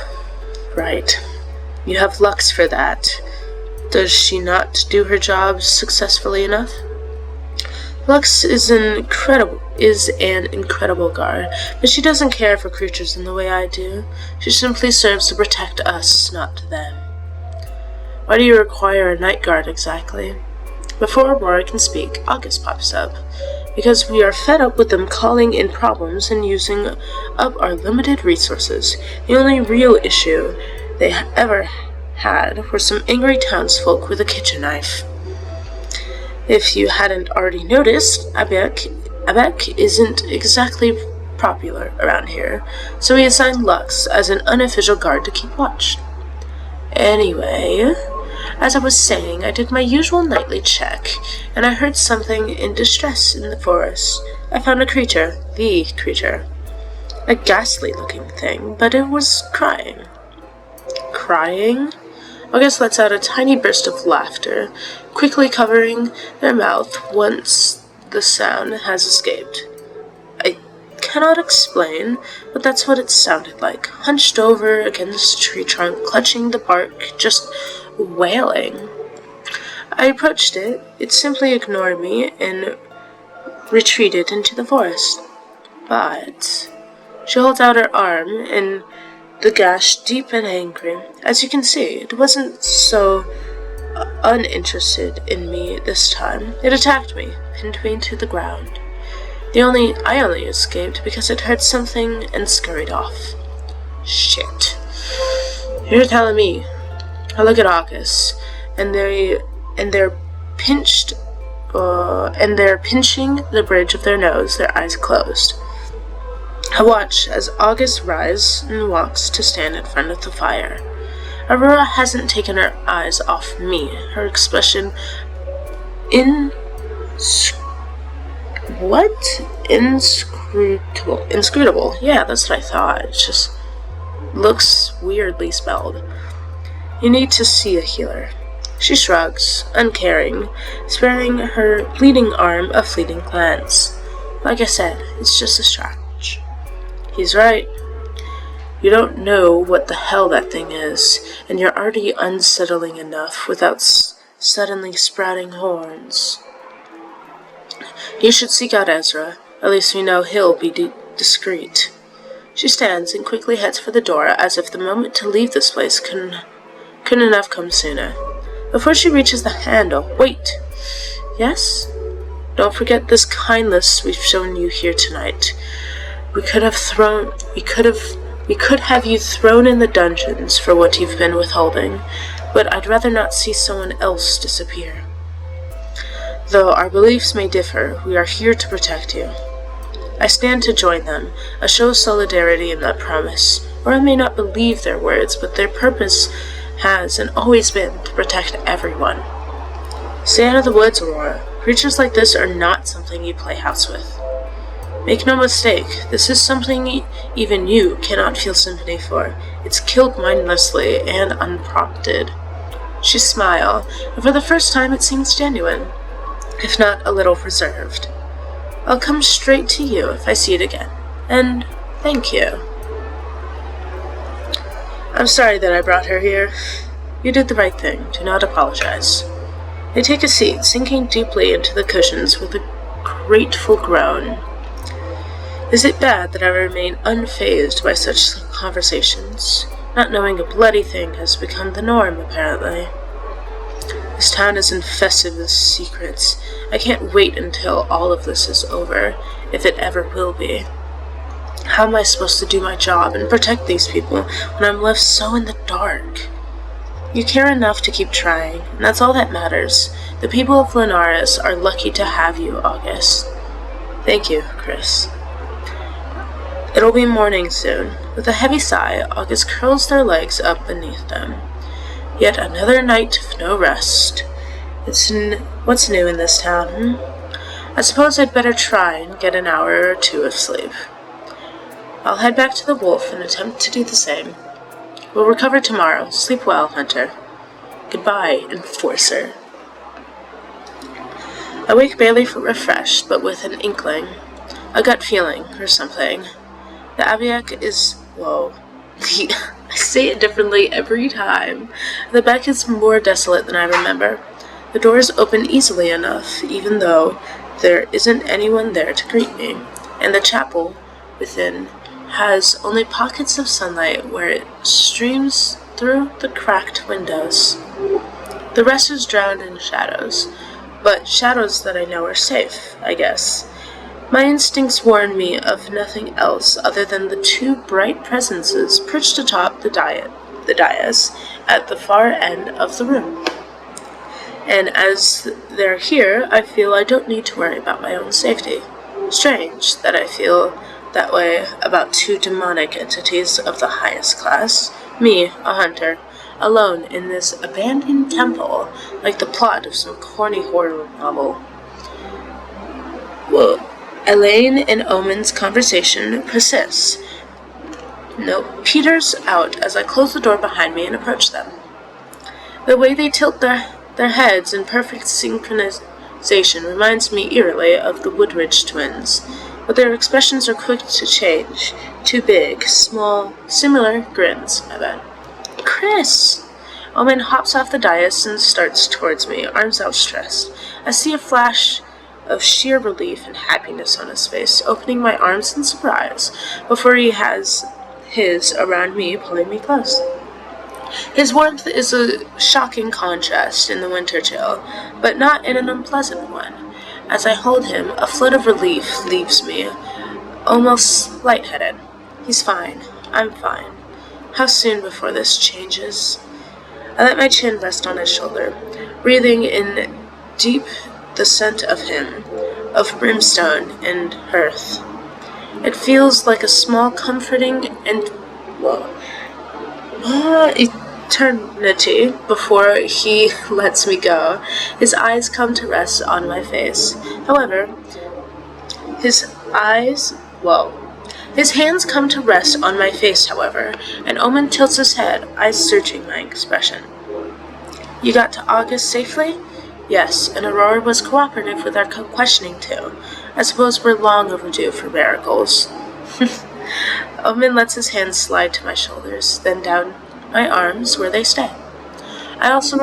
Right. You have Lux for that. Does she not do her job successfully enough? Lux is an incredible guard, but she doesn't care for creatures in the way I do. She simply serves to protect us, not them. Why do you require a night guard exactly? Before Aurora can speak, August pops up. Because we are fed up with them calling in problems and using up our limited resources. The only real issue they ever had were some angry townsfolk with a kitchen knife. If you hadn't already noticed, Abec isn't exactly popular around here, so we assigned Lux as an unofficial guard to keep watch. Anyway, as I was saying, I did my usual nightly check, and I heard something in distress in the forest. I found a creature, the creature. A ghastly-looking thing, but it was crying. Crying? August lets out a tiny burst of laughter, quickly covering their mouth once the sound has escaped. I cannot explain, but that's what it sounded like, hunched over against a tree trunk, clutching the bark, just wailing. I approached it. It simply ignored me and retreated into the forest. But she holds out her arm, and the gash deep and angry. As you can see, it wasn't so uninterested in me this time. It attacked me, pinned me to the ground. I only escaped because it heard something and scurried off. Shit. You're telling me. I look at August, and they're pinching the bridge of their nose, their eyes closed. I watch as August rises and walks to stand in front of the fire. Aurora hasn't taken her eyes off me. Her expression inscrutable. Yeah, that's what I thought. It just looks weirdly spelled. You need to see a healer. She shrugs, uncaring, sparing her bleeding arm a fleeting glance. Like I said, it's just a scratch. He's right. You don't know what the hell that thing is, and you're already unsettling enough without suddenly sprouting horns. You should seek out Ezra. At least we know he'll be discreet. She stands and quickly heads for the door, as if the moment to leave this place couldn't have come sooner. Before she reaches the handle, wait. Yes? Don't forget this kindness we've shown you here tonight. We could have you thrown in the dungeons for what you've been withholding, but I'd rather not see someone else disappear. Though our beliefs may differ, we are here to protect you. I stand to join them, a show of solidarity in that promise, or I may not believe their words, but their purpose has and always been to protect everyone. Stay out of the woods, Aurora. Creatures like this are not something you play house with. Make no mistake, this is something even you cannot feel sympathy for. It's killed mindlessly and unprompted. She smiled, and for the first time it seems genuine, if not a little reserved. I'll come straight to you if I see it again. And thank you. I'm sorry that I brought her here. You did the right thing. Do not apologize. They take a seat, sinking deeply into the cushions with a grateful groan. Is it bad that I remain unfazed by such conversations? Not knowing a bloody thing has become the norm, apparently. This town is infested with secrets. I can't wait until all of this is over, if it ever will be. How am I supposed to do my job and protect these people when I'm left so in the dark? You care enough to keep trying, and that's all that matters. The people of Linares are lucky to have you, August. Thank you, Chris. It'll be morning soon. With a heavy sigh, August curls their legs up beneath them. Yet another night of no rest. What's new in this town, I suppose I'd better try and get an hour or two of sleep. I'll head back to the wolf and attempt to do the same. We'll recover tomorrow. Sleep well, Hunter. Goodbye, Enforcer. I wake barely refreshed, but with an inkling, a gut feeling, or something. The Abiak is... whoa. I say it differently every time. The back is more desolate than I remember. The doors open easily enough, even though there isn't anyone there to greet me, and the chapel within has only pockets of sunlight where it streams through the cracked windows. The rest is drowned in shadows, but shadows that I know are safe, I guess. My instincts warn me of nothing else other than the two bright presences perched atop the dais at the far end of the room. And as they're here, I feel I don't need to worry about my own safety. Strange that I feel that way about two demonic entities of the highest class, me, a hunter, alone in this abandoned temple, like the plot of some corny horror novel. Well, Elaine and Omen's conversation persists. No, Peter's out as I close the door behind me and approach them. The way they tilt their heads in perfect synchronization reminds me eerily of the Woodridge twins, but their expressions are quick to change. Too big, small, similar grins, I bet. Chris! Omen hops off the dais and starts towards me, arms outstretched. I see a flash of sheer relief and happiness on his face, opening my arms in surprise before he has his around me, pulling me close. His warmth is a shocking contrast in the winter chill, but not in an unpleasant one. As I hold him, a flood of relief leaves me, almost lightheaded. He's fine. I'm fine. How soon before this changes? I let my chin rest on his shoulder, breathing in deep the scent of him, of brimstone and hearth. It feels like a small comforting and, eternity before he lets me go. His eyes come to rest on my face. However, his hands come to rest on my face, however, and Omen tilts his head, eyes searching my expression. You got to August safely? Yes, and Aurora was cooperative with our questioning too. I suppose we're long overdue for miracles. Omen lets his hands slide to my shoulders, then down my arms where they stay. I also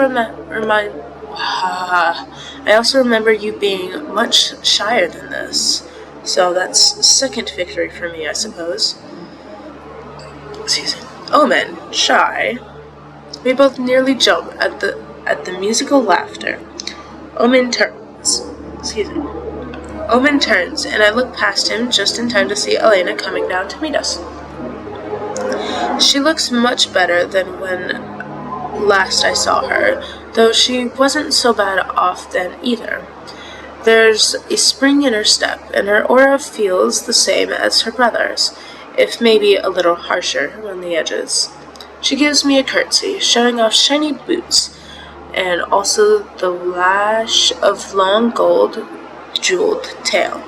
remember you being much shyer than this. So that's second victory for me, I suppose. Excuse me. Omen, shy. We both nearly jump at the musical laughter. Omen turns, and I look past him just in time to see Elena coming down to meet us. She looks much better than when last I saw her, though she wasn't so bad off then either. There's a spring in her step, and her aura feels the same as her brother's, if maybe a little harsher around the edges. She gives me a curtsy, showing off shiny boots, and also the lash of long gold jeweled tail.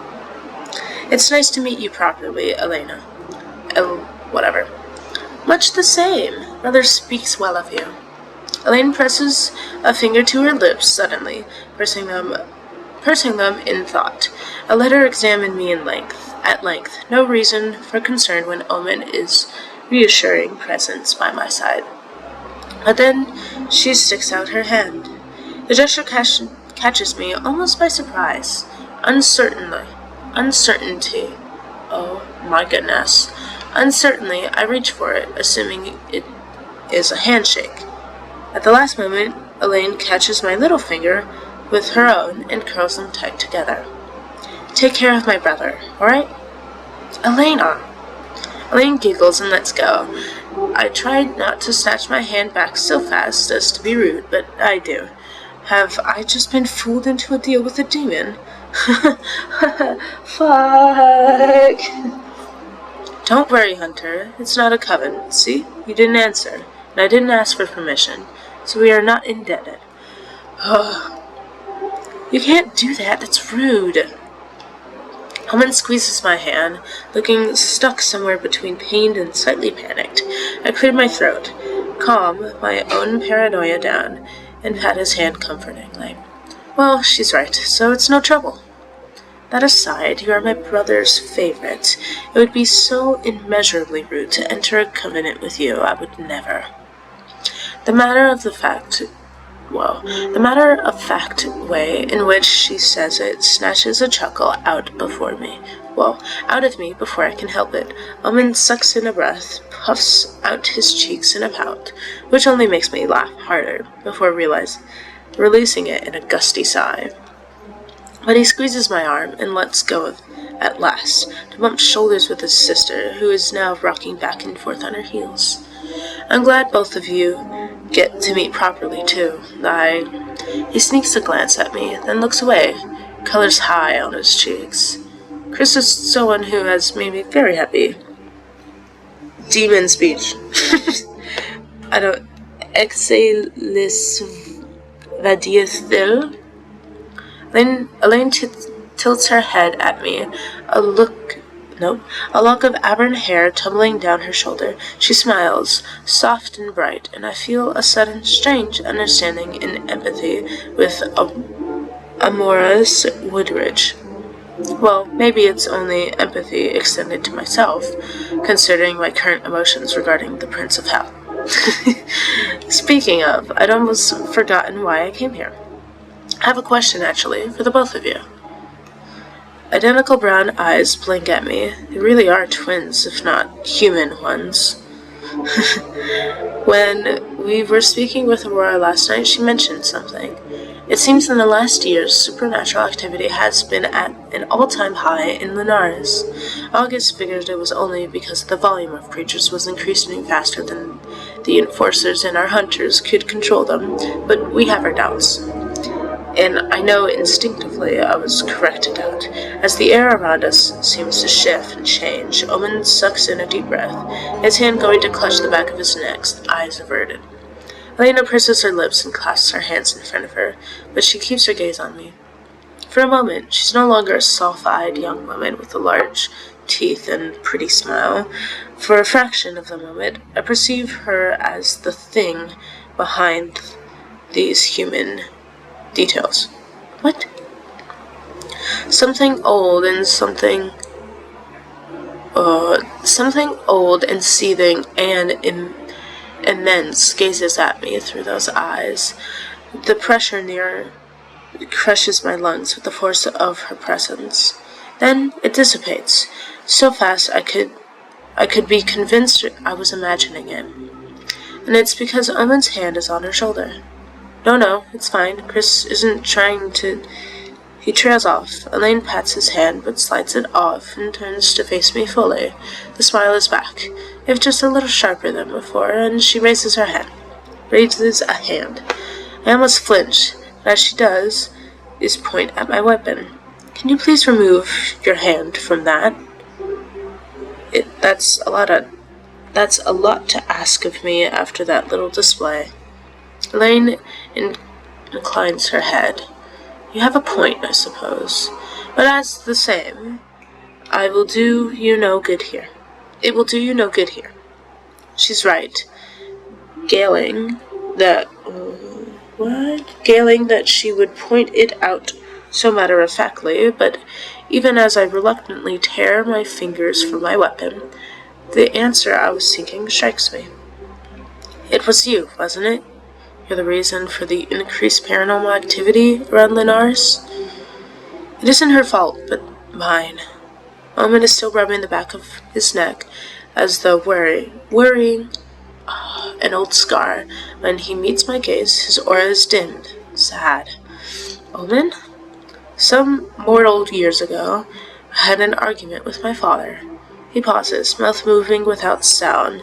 It's nice to meet you properly, Elena. Whatever. Much the same. Brother speaks well of you. Elaine presses a finger to her lips suddenly, pursing them in thought. I let her examine me at length. No reason for concern when Omen is reassuring presence by my side. But then she sticks out her hand. The gesture catches me almost by surprise. Uncertainty. Oh my goodness. Uncertainly, I reach for it, assuming it is a handshake. At the last moment, Elaine catches my little finger with her own and curls them tight together. Take care of my brother, alright? Elena! Elaine giggles and lets go. I tried not to snatch my hand back so fast as to be rude, but I do. Have I just been fooled into a deal with a demon? Fuck! Don't worry, Hunter. It's not a coven. See? You didn't answer, and I didn't ask for permission, so we are not indebted. You can't do that. That's rude. Omen squeezes my hand, looking stuck somewhere between pained and slightly panicked. I cleared my throat, calm my own paranoia down, and pat his hand comfortingly. Well, she's right, so it's no trouble. That aside, you are my brother's favorite. It would be so immeasurably rude to enter a covenant with you. I would never. The matter of fact way in which she says it snatches a chuckle out of me before I can help it. Omen sucks in a breath, puffs out his cheeks in a pout, which only makes me laugh harder before releasing it in a gusty sigh. But he squeezes my arm and lets go at last, to bump shoulders with his sister, who is now rocking back and forth on her heels. I'm glad both of you get to meet properly, too. He sneaks a glance at me, then looks away, colors high on his cheeks. Chris is someone who has made me very happy. Demon speech. I don't... Excelis vadiathil? Elaine tilts her head at me, a look a lock of auburn hair tumbling down her shoulder. She smiles, soft and bright, and I feel a sudden strange understanding and empathy with Amora's Woodridge. Well, maybe it's only empathy extended to myself, considering my current emotions regarding the Prince of Hell. Speaking of, I'd almost forgotten why I came here. I have a question, actually, for the both of you. Identical brown eyes blink at me. They really are twins, if not human ones. When we were speaking with Aurora last night, she mentioned something. It seems in the last years, supernatural activity has been at an all-time high in Linares. August figured it was only because the volume of creatures was increasing faster than the enforcers and our hunters could control them, but we have our doubts. And I know instinctively I was correct to doubt. As the air around us seems to shift and change, Omen sucks in a deep breath, his hand going to clutch the back of his neck, eyes averted. Elena purses her lips and clasps her hands in front of her, but she keeps her gaze on me. For a moment, she's no longer a soft-eyed young woman with the large teeth and pretty smile. For a fraction of the moment, I perceive her as the thing behind these human details. What? Something old and seething and immense gazes at me through those eyes. The pressure near crushes my lungs with the force of her presence. Then it dissipates, so fast I could be convinced I was imagining it. And it's because Omen's hand is on her shoulder. No, it's fine. Chris isn't trying to... He trails off. Elaine pats his hand, but slides it off and turns to face me fully. The smile is back, if just a little sharper than before, and she raises her hand. Raises a hand. I almost flinch, and as she does, is point at my weapon. Can you please remove your hand from that? That's a lot to ask of me after that little display. Elaine inclines her head. You have a point, I suppose. But as the same, it will do you no good here. She's right. Gailing that she would point it out so matter-of-factly, but even as I reluctantly tear my fingers from my weapon, the answer I was seeking strikes me. It was you, wasn't it? You're the reason for the increased paranormal activity around Linares? It isn't her fault, but mine. Omen is still rubbing the back of his neck, as though worrying an old scar. When he meets my gaze, his aura is dimmed, sad. Omen? Some mortal years ago, I had an argument with my father. He pauses, mouth moving without sound.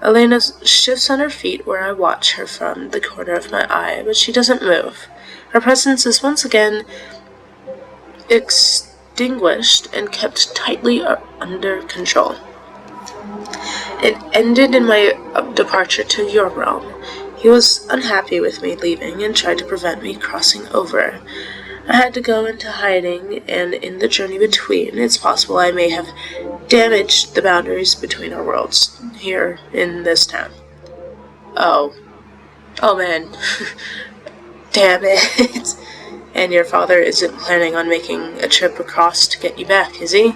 Elena shifts on her feet where I watch her from the corner of my eye, but she doesn't move. Her presence is once again extinguished and kept tightly under control. It ended in my departure to your realm. He was unhappy with me leaving and tried to prevent me crossing over. I had to go into hiding, and in the journey between, it's possible I may have damaged the boundaries between our worlds here in this town. Oh man. Damn it. And your father isn't planning on making a trip across to get you back, is he?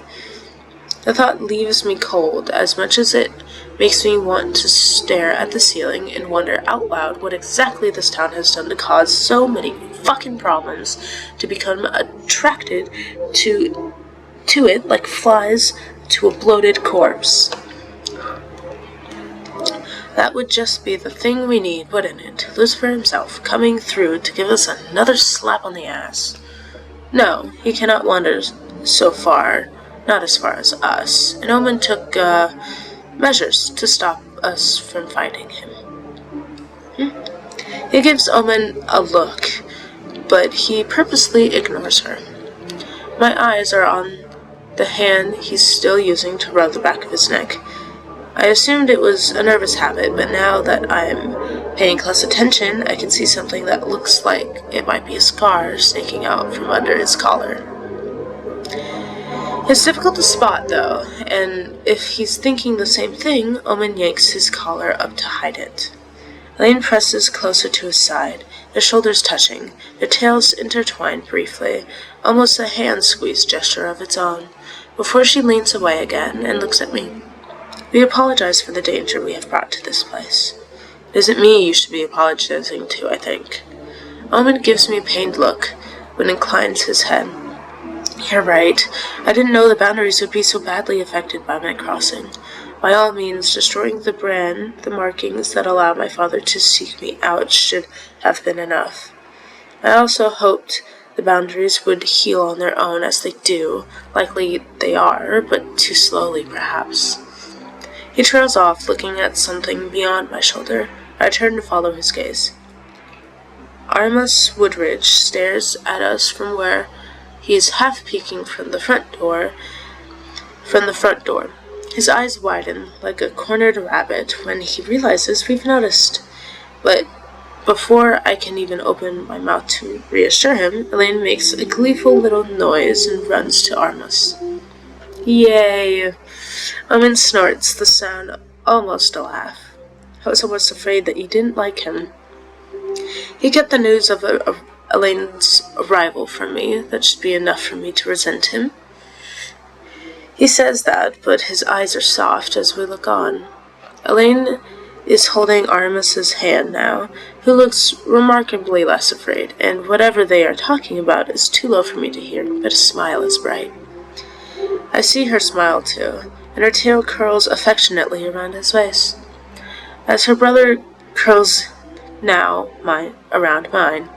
The thought leaves me cold, as much as it makes me want to stare at the ceiling and wonder out loud what exactly this town has done to cause so many fucking problems to become attracted to it like flies to a bloated corpse. That would just be the thing we need, wouldn't it? Lucifer himself coming through to give us another slap on the ass. No, he cannot wander so far, not as far as us, and Omen took measures to stop us from finding him. He gives Omen a look, but he purposely ignores her. My eyes are on the hand he's still using to rub the back of his neck. I assumed it was a nervous habit, but now that I'm paying close attention, I can see something that looks like it might be a scar snaking out from under his collar. It's difficult to spot, though, and if he's thinking the same thing, Omen yanks his collar up to hide it. Elaine presses closer to his side, their shoulders touching, their tails intertwined briefly, almost a hand-squeeze gesture of its own, before she leans away again and looks at me. We apologize for the danger we have brought to this place. It isn't me you should be apologizing to, I think. Omen gives me a pained look, but inclines his head. You're right. I didn't know the boundaries would be so badly affected by my crossing. By all means, destroying the brand, the markings that allow my father to seek me out should have been enough. I also hoped the boundaries would heal on their own as they do. Likely they are, but too slowly, perhaps. He trails off, looking at something beyond my shoulder. I turn to follow his gaze. Armas Woodridge stares at us from where he is half peeking from the front door. His eyes widen like a cornered rabbit when he realizes we've noticed. But before I can even open my mouth to reassure him, Elaine makes a gleeful little noise and runs to Armas. Yay! Omen snorts, the sound almost a laugh. I was almost afraid that you didn't like him. He kept the news of Elaine's arrival from me. That should be enough for me to resent him. He says that, but his eyes are soft as we look on. Elaine is holding Armas's hand now, who looks remarkably less afraid, and whatever they are talking about is too low for me to hear, but his smile is bright. I see her smile too, and her tail curls affectionately around his waist, as her brother curls now around mine.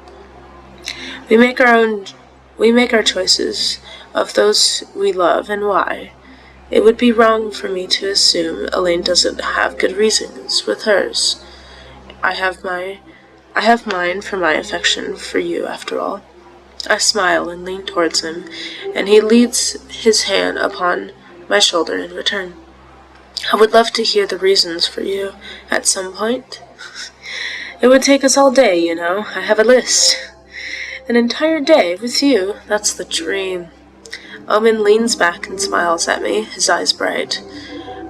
We make our choices of those we love and why. It would be wrong for me to assume Elaine doesn't have good reasons with hers. I have mine for my affection for you, after all. I smile and lean towards him, and he leads his hand upon my shoulder in return. I would love to hear the reasons for you at some point. It would take us all day, you know. I have a list. An entire day with you, that's the dream. Omen leans back and smiles at me, his eyes bright.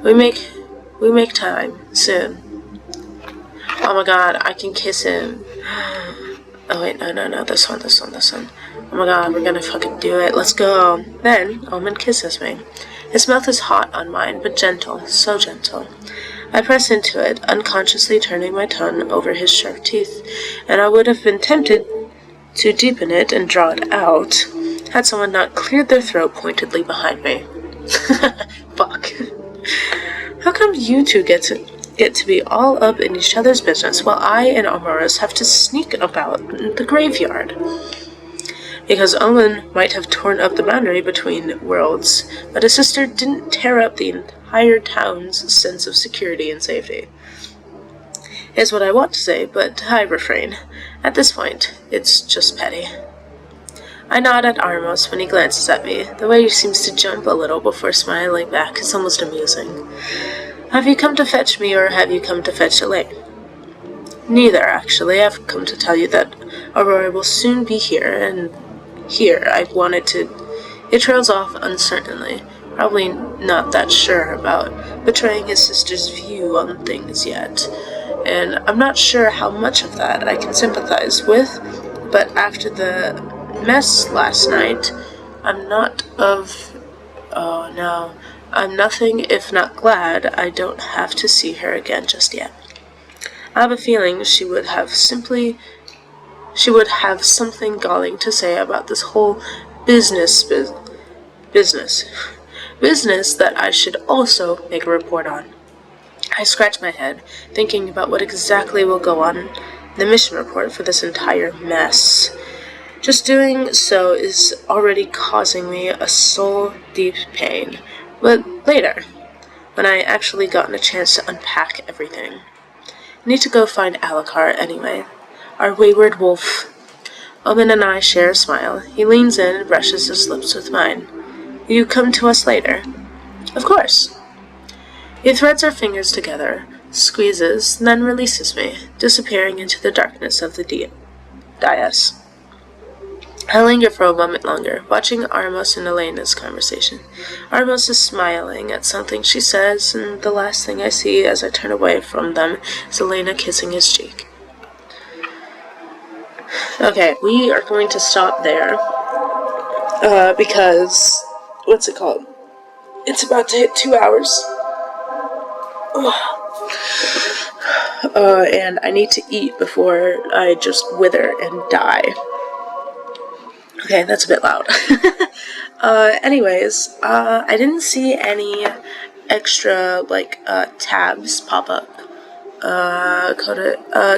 We make time, soon. Oh my god, I can kiss him. Oh wait, no, this one. Oh my god, we're gonna fucking do it, let's go. Then, Omen kisses me. His mouth is hot on mine, but gentle, so gentle. I press into it, unconsciously turning my tongue over his sharp teeth, and I would have been tempted to deepen it and draw it out, had someone not cleared their throat pointedly behind me. Fuck. How come you two get to be all up in each other's business while I and Amaris have to sneak about the graveyard? Because Omen might have torn up the boundary between worlds, but his sister didn't tear up the entire town's sense of security and safety. Is what I want to say, but I refrain. At this point, it's just petty. I nod at Armas when he glances at me. The way he seems to jump a little before smiling back is almost amusing. Have you come to fetch me, or have you come to fetch Elaine? Neither, actually. I've come to tell you that Aurora will soon be here, and here I wanted to... It trails off uncertainly, probably not that sure about betraying his sister's view on things yet. And I'm not sure how much of that I can sympathize with, but after the mess last night, I'm nothing if not glad I don't have to see her again just yet. I have a feeling she would have something galling to say about this whole business that I should also make a report on. I scratch my head, thinking about what exactly will go on the mission report for this entire mess. Just doing so is already causing me a soul-deep pain. But later, when I actually gotten a chance to unpack everything. I need to go find Alucard anyway. Our wayward wolf. Omen and I share a smile. He leans in and brushes his lips with mine. Will you come to us later? Of course. He threads our fingers together, squeezes, then releases me, disappearing into the darkness of the dais. I linger for a moment longer, watching Armos and Elena's conversation. Armos is smiling at something she says, and the last thing I see as I turn away from them is Elena kissing his cheek. Okay, we are going to stop there, because, what's it called? It's about to hit 2 hours. And I need to eat before I just wither and die. Okay, that's a bit loud. Anyways, I didn't see any extra, tabs pop up.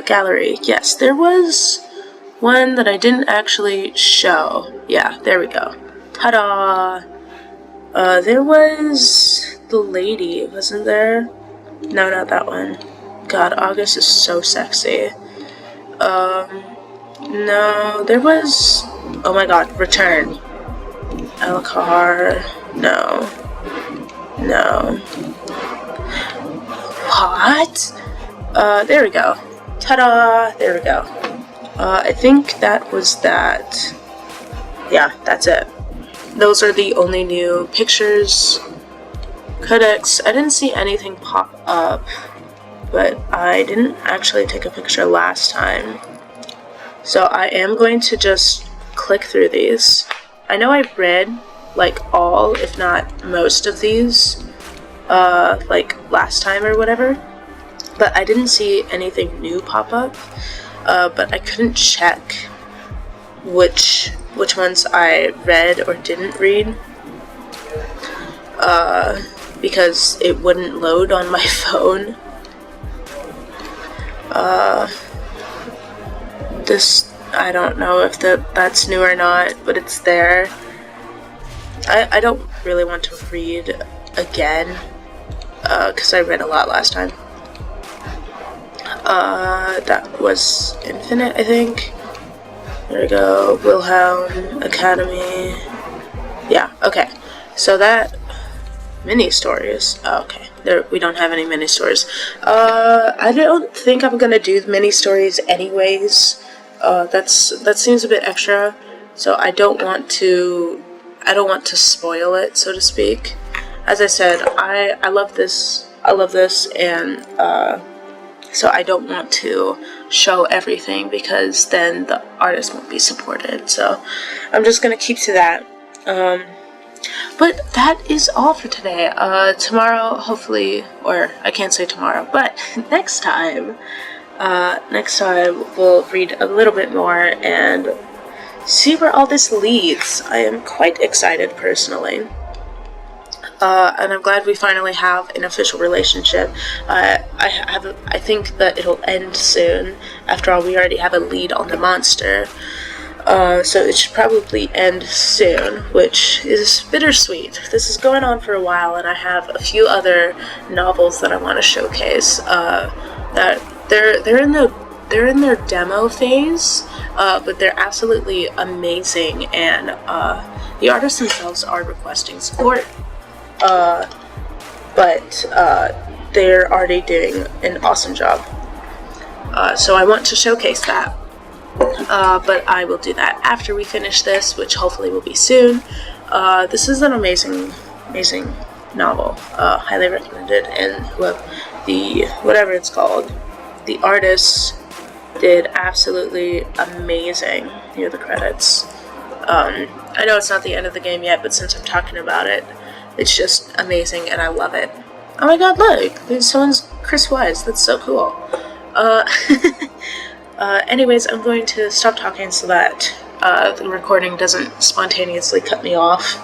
Gallery. Yes, there was one that I didn't actually show. Yeah, there we go. Ta-da! There was the lady, wasn't there? No, not that one. God, August is so sexy. No, there was... Oh my god, Return. Elcar. No. No. What? There we go. Ta-da! There we go. I think that was that. Yeah, that's it. Those are the only new pictures. Codex. I didn't see anything pop up, but I didn't actually take a picture last time. So I am going to just click through these. I know I read, all, if not most of these, last time or whatever, but I didn't see anything new pop up, but I couldn't check which ones I read or didn't read, because it wouldn't load on my phone. This, I don't know if that's new or not, but it's there. I don't really want to read again, because I read a lot last time. That was Infinite, I think. There we go. Wilhelm, Academy. Yeah, okay. So that... Mini-stories. Oh, okay. We don't have any mini-stories. I don't think I'm gonna do the mini-stories anyways. That seems a bit extra, so I don't want to spoil it, so to speak. As I said, I love this, and, so I don't want to show everything, because then the artist won't be supported, so I'm just gonna keep to that. But that is all for today. Tomorrow, hopefully, or I can't say tomorrow, but next time we'll read a little bit more and see where all this leads. I am quite excited personally. And I'm glad we finally have an official relationship. I think that it'll end soon. After all, we already have a lead on the monster. So it should probably end soon, which is bittersweet. This is going on for a while, and I have a few other novels that I want to showcase. That they're in their demo phase, but they're absolutely amazing, and the artists themselves are requesting support. But they're already doing an awesome job. So I want to showcase that. But I will do that after we finish this, which hopefully will be soon. This is an amazing novel. Highly recommended, and whatever it's called, the artists did absolutely amazing near the credits. I know it's not the end of the game yet, but since I'm talking about it, it's just amazing, and I love it. Oh my god, look! Someone's Chris Wise. That's so cool. Anyways, I'm going to stop talking so that the recording doesn't spontaneously cut me off.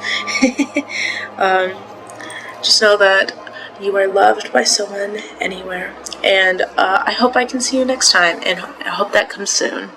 Just know that you are loved by someone anywhere, and I hope I can see you next time, and I hope that comes soon.